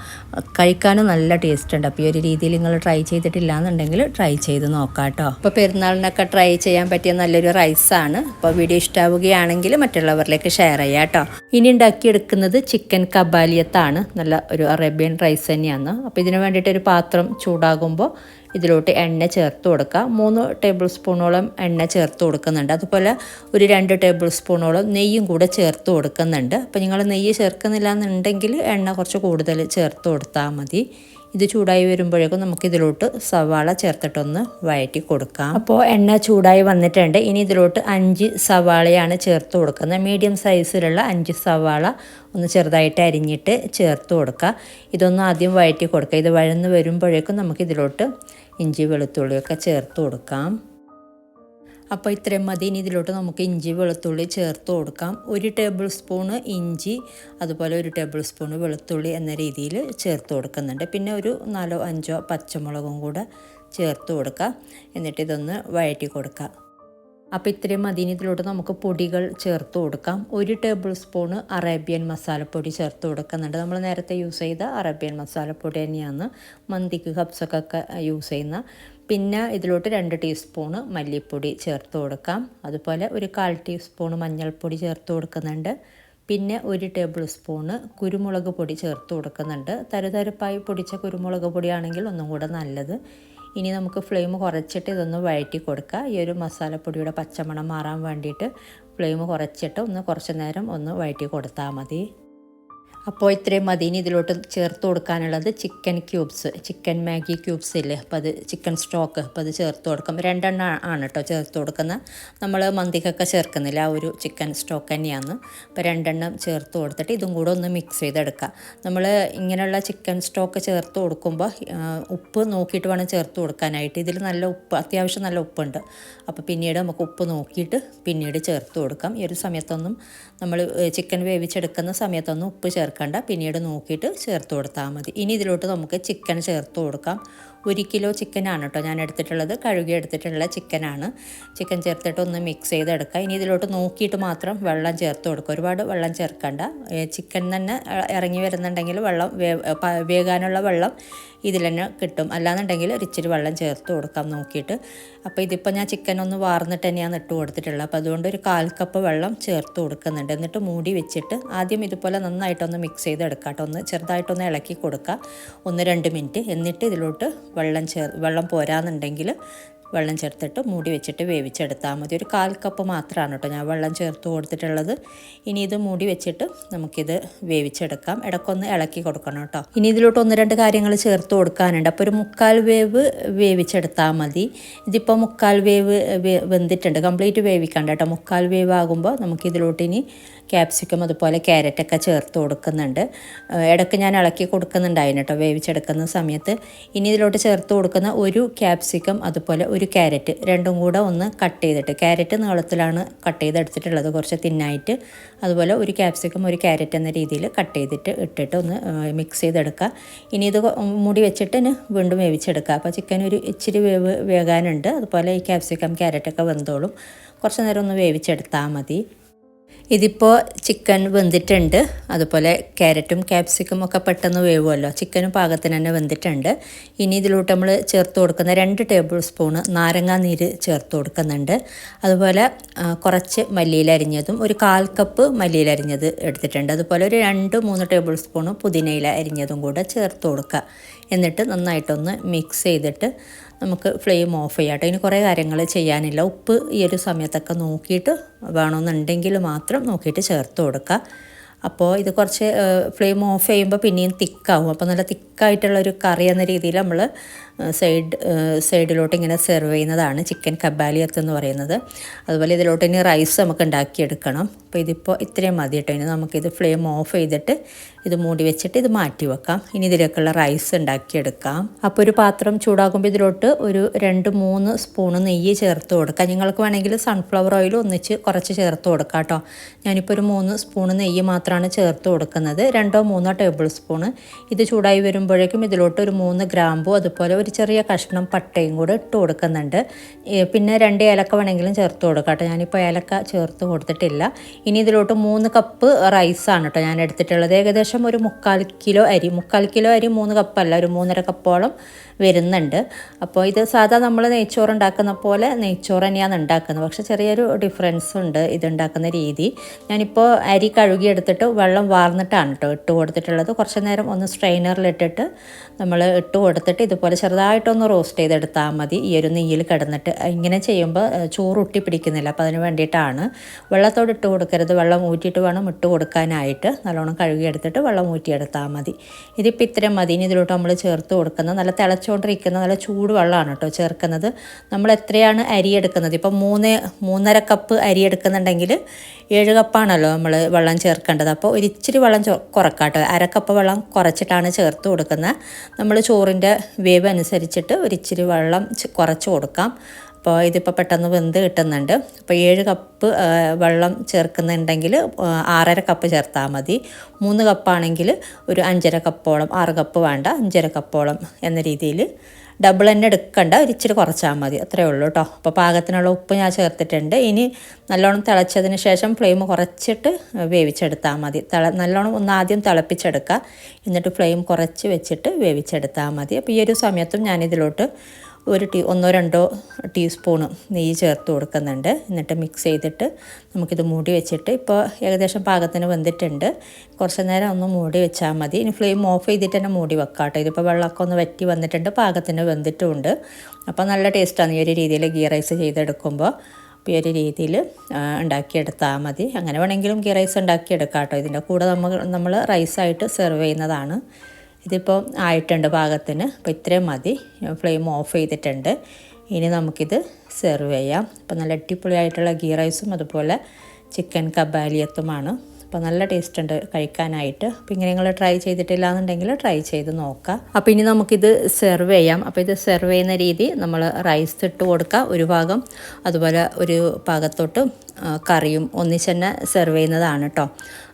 Speaker 1: കഴിക്കാനും നല്ല ടേസ്റ്റ് ഉണ്ട്. അപ്പോൾ ഈ ഒരു രീതിയിൽ നിങ്ങൾ ട്രൈ ചെയ്തിട്ടില്ല എന്നുണ്ടെങ്കിൽ ട്രൈ ചെയ്ത് നോക്കാം കേട്ടോ. അപ്പോൾ പെരുന്നാളിനൊക്കെ ട്രൈ ചെയ്യാൻ പറ്റിയ നല്ലൊരു റൈസാണ്. അപ്പോൾ വീഡിയോ ഇഷ്ടമാവുകയാണെങ്കിൽ മറ്റുള്ളവരിലേക്ക് ഷെയർ ചെയ്യാം കേട്ടോ. ഇനി ഉണ്ടാക്കിയെടുക്കുന്നത് ചിക്കൻ കബാലിയത്താണ്. നല്ല ഒരു അറേബ്യൻ റൈസ് തന്നെയാണ്. അപ്പോൾ ഇതിന് വേണ്ടിയിട്ട് ഒരു പാത്രം ചൂടാകുമ്പോൾ ഇതിലോട്ട് എണ്ണ ചേർത്ത് കൊടുക്കുക. 3 ടേബിൾ സ്പൂണോളം എണ്ണ ചേർത്ത് കൊടുക്കുന്നുണ്ട്. അതുപോലെ ഒരു 2 ടേബിൾ സ്പൂണോളം നെയ്യും കൂടെ ചേർത്ത് കൊടുക്കുന്നുണ്ട്. അപ്പോൾ നിങ്ങൾ നെയ്യ് ചേർക്കുന്നില്ല എന്നുണ്ടെങ്കിൽ എണ്ണ കുറച്ച് കൂടുതൽ ചേർത്ത് കൊടുത്താൽ മതി. ഇത് ചൂടായി വരുമ്പോഴേക്കും നമുക്കിതിലോട്ട് സവാള ചേർത്തിട്ടൊന്ന് വഴറ്റി കൊടുക്കാം. അപ്പോൾ എണ്ണ ചൂടായി വന്നിട്ടുണ്ട്. ഇനി ഇതിലോട്ട് 5 സവാളയാണ് ചേർത്ത് കൊടുക്കുന്നത്. മീഡിയം സൈസിലുള്ള 5 സവാള ഒന്ന് ചെറുതായിട്ട് അരിഞ്ഞിട്ട് ചേർത്ത് കൊടുക്കുക. ഇതൊന്ന് ആദ്യം വഴറ്റി കൊടുക്കുക. ഇത് വഴന്ന് വരുമ്പോഴേക്കും നമുക്കിതിലോട്ട് ഇഞ്ചി വെളുത്തുള്ളിയൊക്കെ ചേർത്ത് കൊടുക്കാം. അപ്പോൾ ഇത്രയും മതി. ഇനി ഇതിലോട്ട് നമുക്ക് ഇഞ്ചി വെളുത്തുള്ളി ചേർത്ത് കൊടുക്കാം. 1 ടേബിൾ സ്പൂണ് ഇഞ്ചി അതുപോലെ 1 ടേബിൾ സ്പൂണ് വെളുത്തുള്ളി എന്ന രീതിയിൽ ചേർത്ത് കൊടുക്കുന്നുണ്ട്. പിന്നെ ഒരു 4-5 പച്ചമുളകും കൂടെ ചേർത്ത് കൊടുക്കുക. എന്നിട്ട് ഇതൊന്ന് വഴറ്റി കൊടുക്കുക. അപ്പോൾ ഇത്രയും മതി. ഇനി ഇതിലോട്ട് നമുക്ക് പൊടികൾ ചേർത്ത് കൊടുക്കാം. 1 ടേബിൾ സ്പൂണ് അറേബ്യൻ മസാലപ്പൊടി ചേർത്ത് കൊടുക്കുന്നുണ്ട്. നമ്മൾ നേരത്തെ യൂസ് ചെയ്ത അറേബ്യൻ മസാലപ്പൊടി തന്നെയാണ് മന്തിക്ക് കബ്സക്കൊക്കെ യൂസ് ചെയ്യുന്ന. പിന്നെ ഇതിലോട്ട് 2 ടീസ്പൂണ് മല്ലിപ്പൊടി ചേർത്ത് കൊടുക്കാം. അതുപോലെ ഒരു 1/4 ടീസ്പൂണ് മഞ്ഞൾപ്പൊടി ചേർത്ത് കൊടുക്കുന്നുണ്ട്. പിന്നെ 1 ടേബിൾ സ്പൂണ് കുരുമുളക് പൊടി ചേർത്ത് കൊടുക്കുന്നുണ്ട്. തരുതരുപ്പായി പൊടിച്ച കുരുമുളക് പൊടിയാണെങ്കിൽ ഒന്നും കൂടെ നല്ലത്. ഇനി നമുക്ക് ഫ്ലെയിം കുറച്ചിട്ട് ഇതൊന്ന് വഴറ്റി കൊടുക്കുക. ഈ ഒരു മസാലപ്പൊടിയുടെ പച്ചമണം മാറാൻ വേണ്ടിയിട്ട് ഫ്ലെയിം കുറച്ചിട്ട് കുറച്ച് നേരം ഒന്ന് വഴറ്റി കൊടുത്താൽ മതി. അപ്പോൾ ഇത്രയും മതി. ഇനി ഇതിലോട്ട് ചേർത്ത് കൊടുക്കാനുള്ളത് chicken cubes, chicken Maggi cubes ഇല്ലേ, അപ്പോൾ അത് ചിക്കൻ സ്റ്റോക്ക്, അപ്പോൾ അത് ചേർത്ത് കൊടുക്കും. 2 എണ്ണം ആണ് കേട്ടോ ചേർത്ത് കൊടുക്കുന്നത്. നമ്മൾ മന്തിക്കൊക്കെ ചേർക്കുന്നില്ല, ആ ഒരു ചിക്കൻ സ്റ്റോക്ക് തന്നെയാണ്. അപ്പോൾ 2 എണ്ണം ചേർത്ത് കൊടുത്തിട്ട് ഇതും കൂടെ ഒന്ന് മിക്സ് ചെയ്തെടുക്കുക. നമ്മൾ ഇങ്ങനെയുള്ള ചിക്കൻ സ്റ്റോക്ക് ചേർത്ത് കൊടുക്കുമ്പോൾ ഉപ്പ് നോക്കിയിട്ട് വേണം ചേർത്ത് കൊടുക്കാനായിട്ട്. ഇതിൽ നല്ല ഉപ്പ്, അത്യാവശ്യം നല്ല ഉപ്പുണ്ട്. അപ്പോൾ പിന്നീട് നമുക്ക് ഉപ്പ് നോക്കിയിട്ട് പിന്നീട് ചേർത്ത് കൊടുക്കാം. ഈ ഒരു സമയത്തൊന്നും നമ്മൾ ചിക്കൻ വേവിച്ചെടുക്കുന്ന സമയത്തൊന്നും ഉപ്പ് ചേർക്കണ്ട, പിന്നീട് നോക്കിയിട്ട് ചേർത്ത് കൊടുത്താൽ മതി. ഇനി ഇതിലോട്ട് നമുക്ക് ചിക്കൻ ചേർത്ത് കൊടുക്കാം. 1 കിലോ ചിക്കനാണ് കേട്ടോ ഞാൻ എടുത്തിട്ടുള്ളത്, കഴുകി എടുത്തിട്ടുള്ള ചിക്കനാണ്. ചിക്കൻ ചേർത്തിട്ട് ഒന്ന് മിക്സ് ചെയ്തെടുക്കുക. ഇനി ഇതിലോട്ട് നോക്കിയിട്ട് മാത്രം വെള്ളം ചേർത്ത് കൊടുക്കുക. ഒരുപാട് വെള്ളം ചേർക്കണ്ട. ചിക്കൻ തന്നെ ഇറങ്ങി വരുന്നുണ്ടെങ്കിൽ വെള്ളം വേകാനുള്ള വെള്ളം ഇതിൽ തന്നെ കിട്ടും. അല്ലാന്നുണ്ടെങ്കിൽ ഇച്ചിരി വെള്ളം ചേർത്ത് കൊടുക്കാം നോക്കിയിട്ട്. അപ്പോൾ ഇതിപ്പോൾ ഞാൻ ചിക്കൻ ഒന്ന് വാർന്നിട്ട് തന്നെയാണ് ഇട്ട് കൊടുത്തിട്ടുള്ളത്. അപ്പോൾ അതുകൊണ്ട് ഒരു 1/4 കപ്പ് വെള്ളം ചേർത്ത് കൊടുക്കുന്നുണ്ട്. എന്നിട്ട് മൂടി വെച്ചിട്ട് ആദ്യം ഇതുപോലെ നന്നായിട്ടൊന്ന് മിക്സ് ചെയ്തെടുക്കാം കേട്ടോ. ഒന്ന് ചെറുതായിട്ടൊന്ന് ഇളക്കി കൊടുക്കുക 1-2 മിനിറ്റ്. എന്നിട്ട് ഇതിലോട്ട് വെള്ളം പോരാന്നുണ്ടെങ്കിൽ വെള്ളം ചേർത്തിട്ട് മൂടി വെച്ചിട്ട് വേവിച്ചെടുത്താൽ മതി. ഒരു 1/4 കപ്പ് മാത്രമാണ് കേട്ടോ ഞാൻ വെള്ളം ചേർത്ത് കൊടുത്തിട്ടുള്ളത്. ഇനി ഇത് മൂടി വെച്ചിട്ട് നമുക്കിത് വേവിച്ചെടുക്കാം. ഇടയ്ക്കൊന്ന് ഇളക്കി കൊടുക്കണം കേട്ടോ. ഇനി ഇതിലോട്ട് 1-2 കാര്യങ്ങൾ ചേർത്ത് കൊടുക്കാനുണ്ട്. അപ്പോൾ ഒരു 1/4 വേവ് വേവിച്ചെടുത്താൽ മതി. ഇതിപ്പോൾ 1/4 വേവ് വെന്തിട്ടുണ്ട്, കംപ്ലീറ്റ് വേവിക്കണ്ട കേട്ടോ. 1/4 വേവ് ആകുമ്പോൾ നമുക്കിതിലോട്ട് ഇനി ക്യാപ്സിക്കം അതുപോലെ ക്യാരറ്റൊക്കെ ചേർത്ത് കൊടുക്കുന്നുണ്ട്. ഇടയ്ക്ക് ഞാൻ ഇളക്കി കൊടുക്കുന്നുണ്ടായിരുന്നു കേട്ടോ വേവിച്ചെടുക്കുന്ന സമയത്ത്. ഇനി ഇതിലോട്ട് ചേർത്ത് കൊടുക്കുന്ന ഒരു ക്യാപ്സിക്കം അതുപോലെ ഒരു ക്യാരറ്റ്, രണ്ടും കൂടെ ഒന്ന് കട്ട് ചെയ്തിട്ട്, ക്യാരറ്റ് നീളത്തിലാണ് കട്ട് ചെയ്തെടുത്തിട്ടുള്ളത്, കുറച്ച് തിന്നായിട്ട്. അതുപോലെ ഒരു ക്യാപ്സിക്കം ഒരു ക്യാരറ്റ് എന്ന രീതിയിൽ കട്ട് ചെയ്തിട്ട് ഇട്ടിട്ട് ഒന്ന് മിക്സ് ചെയ്തെടുക്കുക. ഇനി ഇത് മൂടി വെച്ചിട്ട് വീണ്ടും വേവിച്ചെടുക്കുക. അപ്പോൾ ചിക്കൻ ഒരു ഇച്ചിരി വേകാനുണ്ട്. അതുപോലെ ഈ ക്യാപ്സിക്കം ക്യാരറ്റൊക്കെ വെന്തോളും. കുറച്ച് നേരം ഒന്ന് വേവിച്ചെടുത്താൽ മതി. ഇതിപ്പോൾ ചിക്കൻ വെന്തിട്ടുണ്ട്. അതുപോലെ ക്യാരറ്റും ക്യാപ്സിക്കും ഒക്കെ പെട്ടെന്ന് വേവുമല്ലോ. ചിക്കനും പാകത്തിന് തന്നെ വെന്തിട്ടുണ്ട്. ഇനി ഇതിലോട്ട് നമ്മൾ ചേർത്ത് കൊടുക്കുന്ന 2 ടേബിൾ സ്പൂണ് നാരങ്ങാ നീര് ചേർത്ത് കൊടുക്കുന്നുണ്ട്. അതുപോലെ കുറച്ച് മല്ലിയില അരിഞ്ഞതും ഒരു 1/4 കപ്പ് മല്ലിയില അരിഞ്ഞത് എടുത്തിട്ടുണ്ട്. അതുപോലെ ഒരു 2-3 ടേബിൾ സ്പൂണ് പുതിനയില അരിഞ്ഞതും കൂടെ ചേർത്ത് കൊടുക്കുക. എന്നിട്ട് നന്നായിട്ടൊന്ന് മിക്സ് ചെയ്തിട്ട് നമുക്ക് ഫ്ലെയിം ഓഫ് ചെയ്യാം കേട്ടോ. ഇനി കുറേ കാര്യങ്ങൾ ചെയ്യാനില്ല. ഉപ്പ് ഈ ഒരു സമയത്തൊക്കെ നോക്കിയിട്ട് വേണമെന്നുണ്ടെങ്കിൽ മാത്രം നോക്കിയിട്ട് ചേർത്ത് കൊടുക്കുക. അപ്പോൾ ഇത് കുറച്ച് ഫ്ലെയിം ഓഫ് ചെയ്യുമ്പോൾ പിന്നെയും തിക്കാവും. അപ്പോൾ നല്ല തിക്കായിട്ടുള്ളൊരു കറി എന്ന രീതിയിൽ നമ്മൾ സൈഡിലോട്ട് ഇങ്ങനെ സെർവ് ചെയ്യുന്നതാണ് ചിക്കൻ കബാലിയത്ത് എന്ന് പറയുന്നത്. അതുപോലെ ഇതിലോട്ട് ഇനി റൈസ് നമുക്ക് ഉണ്ടാക്കിയെടുക്കണം. അപ്പോൾ ഇതിപ്പോൾ ഇത്രയും മതി കേട്ടോ. ഇനി നമുക്കിത് ഫ്ലെയിം ഓഫ് ചെയ്തിട്ട് ഇത് മൂടി വെച്ചിട്ട് ഇത് മാറ്റി വെക്കാം. ഇനി ഇതിലേക്കുള്ള റൈസ് ഉണ്ടാക്കിയെടുക്കാം. അപ്പോൾ ഒരു പാത്രം ചൂടാകുമ്പോൾ ഇതിലോട്ട് ഒരു 2-3 സ്പൂണ് നെയ്യ് ചേർത്ത് കൊടുക്കാം. നിങ്ങൾക്ക് വേണമെങ്കിൽ സൺഫ്ലവർ ഓയിൽ ഒന്നിച്ച് കുറച്ച് ചേർത്ത് കൊടുക്കാം കേട്ടോ. ഞാനിപ്പോൾ ഒരു 3 സ്പൂണ് നെയ്യ് മാത്രമാണ് ചേർത്ത് കൊടുക്കുന്നത്. 2-3 ടേബിൾ സ്പൂണ്. ഇത് ചൂടായി വരുമ്പോഴേക്കും ഇതിലോട്ട് ഒരു 3 ഗ്രാമ്പൂ അതുപോലെ ഒരു ചെറിയ കഷ്ണം പട്ടയും കൂടെ ഇട്ട് കൊടുക്കുന്നുണ്ട്. പിന്നെ 2 ഏലക്ക വേണമെങ്കിലും ചേർത്ത് കൊടുക്കാം കേട്ടോ. ഞാനിപ്പോൾ ഏലക്ക ചേർത്ത് കൊടുത്തിട്ടില്ല. ഇനി ഇതിലോട്ട് 3 കപ്പ് റൈസാണ് കേട്ടോ ഞാൻ എടുത്തിട്ടുള്ളത്. ഏകദേശം ഒരു 3/4 കിലോ അരി, 3 കപ്പല്ല, ഒരു 3.5 കപ്പോളം വരുന്നുണ്ട്. അപ്പോൾ ഇത് സാധാ നമ്മൾ നെയ്ച്ചോറ് ഉണ്ടാക്കുന്ന പോലെ നെയ്ച്ചോറ് തന്നെയാണ് ഉണ്ടാക്കുന്നത്. പക്ഷേ ചെറിയൊരു ഡിഫറൻസ് ഉണ്ട് ഇതുണ്ടാക്കുന്ന രീതി. ഞാനിപ്പോൾ അരി കഴുകിയെടുത്തിട്ട് വെള്ളം വാർന്നിട്ടാണ് കേട്ടോ ഇട്ട് കൊടുത്തിട്ടുള്ളത്. കുറച്ച് നേരം ഒന്ന് സ്ട്രെയിനറിലിട്ടിട്ട് നമ്മൾ ഇട്ട് കൊടുത്തിട്ട് ഇതുപോലെ ചെറുതായിട്ടൊന്ന് റോസ്റ്റ് ചെയ്തെടുത്താൽ മതി. ഈ ഒരു നെയ്യിൽ കിടന്നിട്ട് ഇങ്ങനെ ചെയ്യുമ്പോൾ ചോറ് ഒട്ടി പിടിക്കുന്നില്ല. അപ്പോൾ അതിന് വേണ്ടിയിട്ടാണ്. വെള്ളത്തോട് ഇട്ട് കൊടുക്കരുത്, വെള്ളം ഊറ്റിയിട്ട് വേണം ഇട്ട് കൊടുക്കാനായിട്ട്. നല്ലോണം കഴുകിയെടുത്തിട്ട് വെള്ളം ഊറ്റിയെടുത്താൽ മതി. ഇതിപ്പോൾ ഇത്രയും മതി. ഇനി ഇതിലോട്ട് നമ്മൾ ചേർത്ത് കൊടുക്കുന്നത് നല്ല തിളച്ചുകൊണ്ടിരിക്കുന്ന നല്ല ചൂട് വെള്ളമാണ് കേട്ടോ ചേർക്കുന്നത്. നമ്മൾ എത്രയാണ് അരി എടുക്കുന്നത്, ഇപ്പോൾ 3.5 കപ്പ് അരി എടുക്കുന്നുണ്ടെങ്കിൽ 7 കപ്പാണല്ലോ നമ്മൾ വെള്ളം ചേർക്കേണ്ടത്. അപ്പോൾ ഒരു ഇച്ചിരി വെള്ളം കുറക്കാം കേട്ടോ. 1/2 കപ്പ് വെള്ളം കുറച്ചിട്ടാണ് ചേർത്ത് കൊടുക്കുന്നത്. നമ്മൾ ചോറിൻ്റെ വേവ് അനുസരിച്ചിട്ട് ഒരു ഇച്ചിരി വെള്ളം കുറച്ച് കൊടുക്കാം. അപ്പോൾ ഇതിപ്പോൾ പെട്ടെന്ന് വെന്ത് കിട്ടുന്നുണ്ട്. അപ്പോൾ 7 കപ്പ് വെള്ളം ചേർക്കുന്നുണ്ടെങ്കിൽ 6.5 കപ്പ് ചേർത്താൽ മതി. 3 കപ്പാണെങ്കിൽ ഒരു 5.5 കപ്പോളം, 6 കപ്പ് വേണ്ട 5.5 കപ്പോളം എന്ന രീതിയിൽ ഡബിൾ തന്നെ എടുക്കണ്ട, ഒരു ഇച്ചിരി കുറച്ചാൽ മതി. അത്രയേ ഉള്ളൂ കേട്ടോ. അപ്പോൾ പാകത്തിനുള്ള ഉപ്പ് ഞാൻ ചേർത്തിട്ടുണ്ട്. ഇനി നല്ലോണം തിളച്ചതിന് ശേഷം ഫ്ലെയിം കുറച്ചിട്ട് വേവിച്ചെടുത്താൽ മതി. നല്ലോണം ഒന്ന് ആദ്യം തിളപ്പിച്ചെടുക്കുക, എന്നിട്ട് ഫ്ലെയിം കുറച്ച് വെച്ചിട്ട് വേവിച്ചെടുത്താൽ മതി. അപ്പോൾ ഈ ഒരു സമയത്തും ഞാനിതിലോട്ട് 1-2 ടീസ്പൂണ് നെയ്യ് ചേർത്ത് കൊടുക്കുന്നുണ്ട്. എന്നിട്ട് മിക്സ് ചെയ്തിട്ട് നമുക്കിത് മൂടി വെച്ചിട്ട്, ഇപ്പോൾ ഏകദേശം പാകത്തിന് വെന്തിട്ടുണ്ട്. കുറച്ച് നേരം ഒന്ന് മൂടി വെച്ചാൽ മതി. ഇനി ഫ്ലെയിം ഓഫ് ചെയ്തിട്ട് തന്നെ മൂടി വെക്കാം കേട്ടോ. ഇതിപ്പോൾ വെള്ളമൊക്കെ ഒന്ന് വറ്റി വന്നിട്ടുണ്ട്, പാകത്തിന് വെന്തിട്ടുമുണ്ട്. അപ്പോൾ നല്ല ടേസ്റ്റാണ് ഈ ഒരു രീതിയിൽ ഗീ റൈസ് ചെയ്തെടുക്കുമ്പോൾ. അപ്പോൾ ഈ ഒരു രീതിയിൽ ഉണ്ടാക്കിയെടുത്താൽ മതി. അങ്ങനെ വേണമെങ്കിലും ഗീ റൈസ് ഉണ്ടാക്കിയെടുക്കാം കേട്ടോ. ഇതിൻ്റെ കൂടെ നമ്മൾ റൈസായിട്ട് സെർവ് ചെയ്യുന്നതാണ്. ഇതിപ്പോൾ ആയിട്ടുണ്ട് പാകത്തിന്. അപ്പോൾ ഇത്രയും മതി. ഫ്ലെയിം ഓഫ് ചെയ്തിട്ടുണ്ട്. ഇനി നമുക്കിത് സെർവ് ചെയ്യാം. അപ്പോൾ നല്ല അടിപൊളിയായിട്ടുള്ള ഗീ റൈസും അതുപോലെ ചിക്കൻ കബാലിയത്തുമാണ്. അപ്പോൾ നല്ല ടേസ്റ്റ് ഉണ്ട് കഴിക്കാനായിട്ട്. അപ്പോൾ ഇങ്ങനെ നിങ്ങൾ ട്രൈ ചെയ്തിട്ടില്ല എന്നുണ്ടെങ്കിൽ ട്രൈ ചെയ്ത് നോക്കാം. അപ്പോൾ ഇനി നമുക്കിത് സെർവ് ചെയ്യാം. അപ്പോൾ ഇത് സെർവ് ചെയ്യുന്ന രീതി നമ്മൾ റൈസ് ഇട്ട് കൊടുക്കുക ഒരു ഭാഗം, അതുപോലെ ഒരു ഭാഗത്തോട്ട് കറിയും ഒന്നിച്ച് തന്നെ സെർവ് ചെയ്യുന്നതാണ് കേട്ടോ.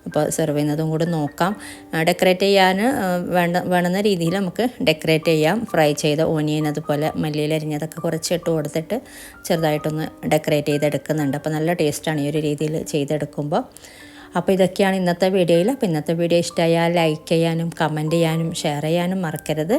Speaker 1: അപ്പോൾ സെർവ് ചെയ്യുന്നതും കൂടി നോക്കാം. ഡെക്കറേറ്റ് ചെയ്യാൻ വേണ്ടുന്ന രീതിയിൽ നമുക്ക് ഡെക്കറേറ്റ് ചെയ്യാം. ഫ്രൈ ചെയ്ത ഓനിയൻ അതുപോലെ മല്ലിയില അരിഞ്ഞതൊക്കെ കുറച്ച് ഇട്ട് കൊടുത്തിട്ട് ചെറുതായിട്ടൊന്ന് ഡെക്കറേറ്റ് ചെയ്തെടുക്കുന്നുണ്ട്. അപ്പോൾ നല്ല ടേസ്റ്റാണ് ഈ ഒരു രീതിയിൽ ചെയ്തെടുക്കുമ്പോൾ. അപ്പോൾ ഇതൊക്കെയാണ് ഇന്നത്തെ വീഡിയോയിൽ. അപ്പോൾ ഇന്നത്തെ വീഡിയോ ഇഷ്ടമായാൽ ലൈക്ക് ചെയ്യാനും കമൻറ്റ് ചെയ്യാനും ഷെയർ ചെയ്യാനും മറക്കരുത്.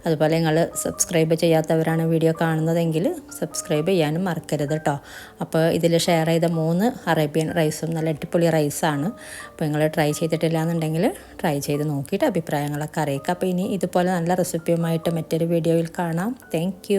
Speaker 1: അതുപോലെ നിങ്ങൾ സബ്സ്ക്രൈബ് ചെയ്യാത്തവരാണ് വീഡിയോ കാണുന്നതെങ്കിൽ സബ്സ്ക്രൈബ് ചെയ്യാനും മറക്കരുത് കേട്ടോ. അപ്പോൾ ഇതിൽ ഷെയർ ചെയ്ത 3 അറേബ്യൻ റൈസും നല്ല അടിപൊളി റൈസാണ്. അപ്പോൾ നിങ്ങൾ ട്രൈ ചെയ്തിട്ടില്ല എന്നുണ്ടെങ്കിൽ ട്രൈ ചെയ്ത് നോക്കിയിട്ട് അഭിപ്രായങ്ങളൊക്കെ അറിയിക്കുക. അപ്പോൾ ഇനി ഇതുപോലെ നല്ല റെസിപ്പിയുമായിട്ട് മറ്റൊരു വീഡിയോയിൽ കാണാം. താങ്ക്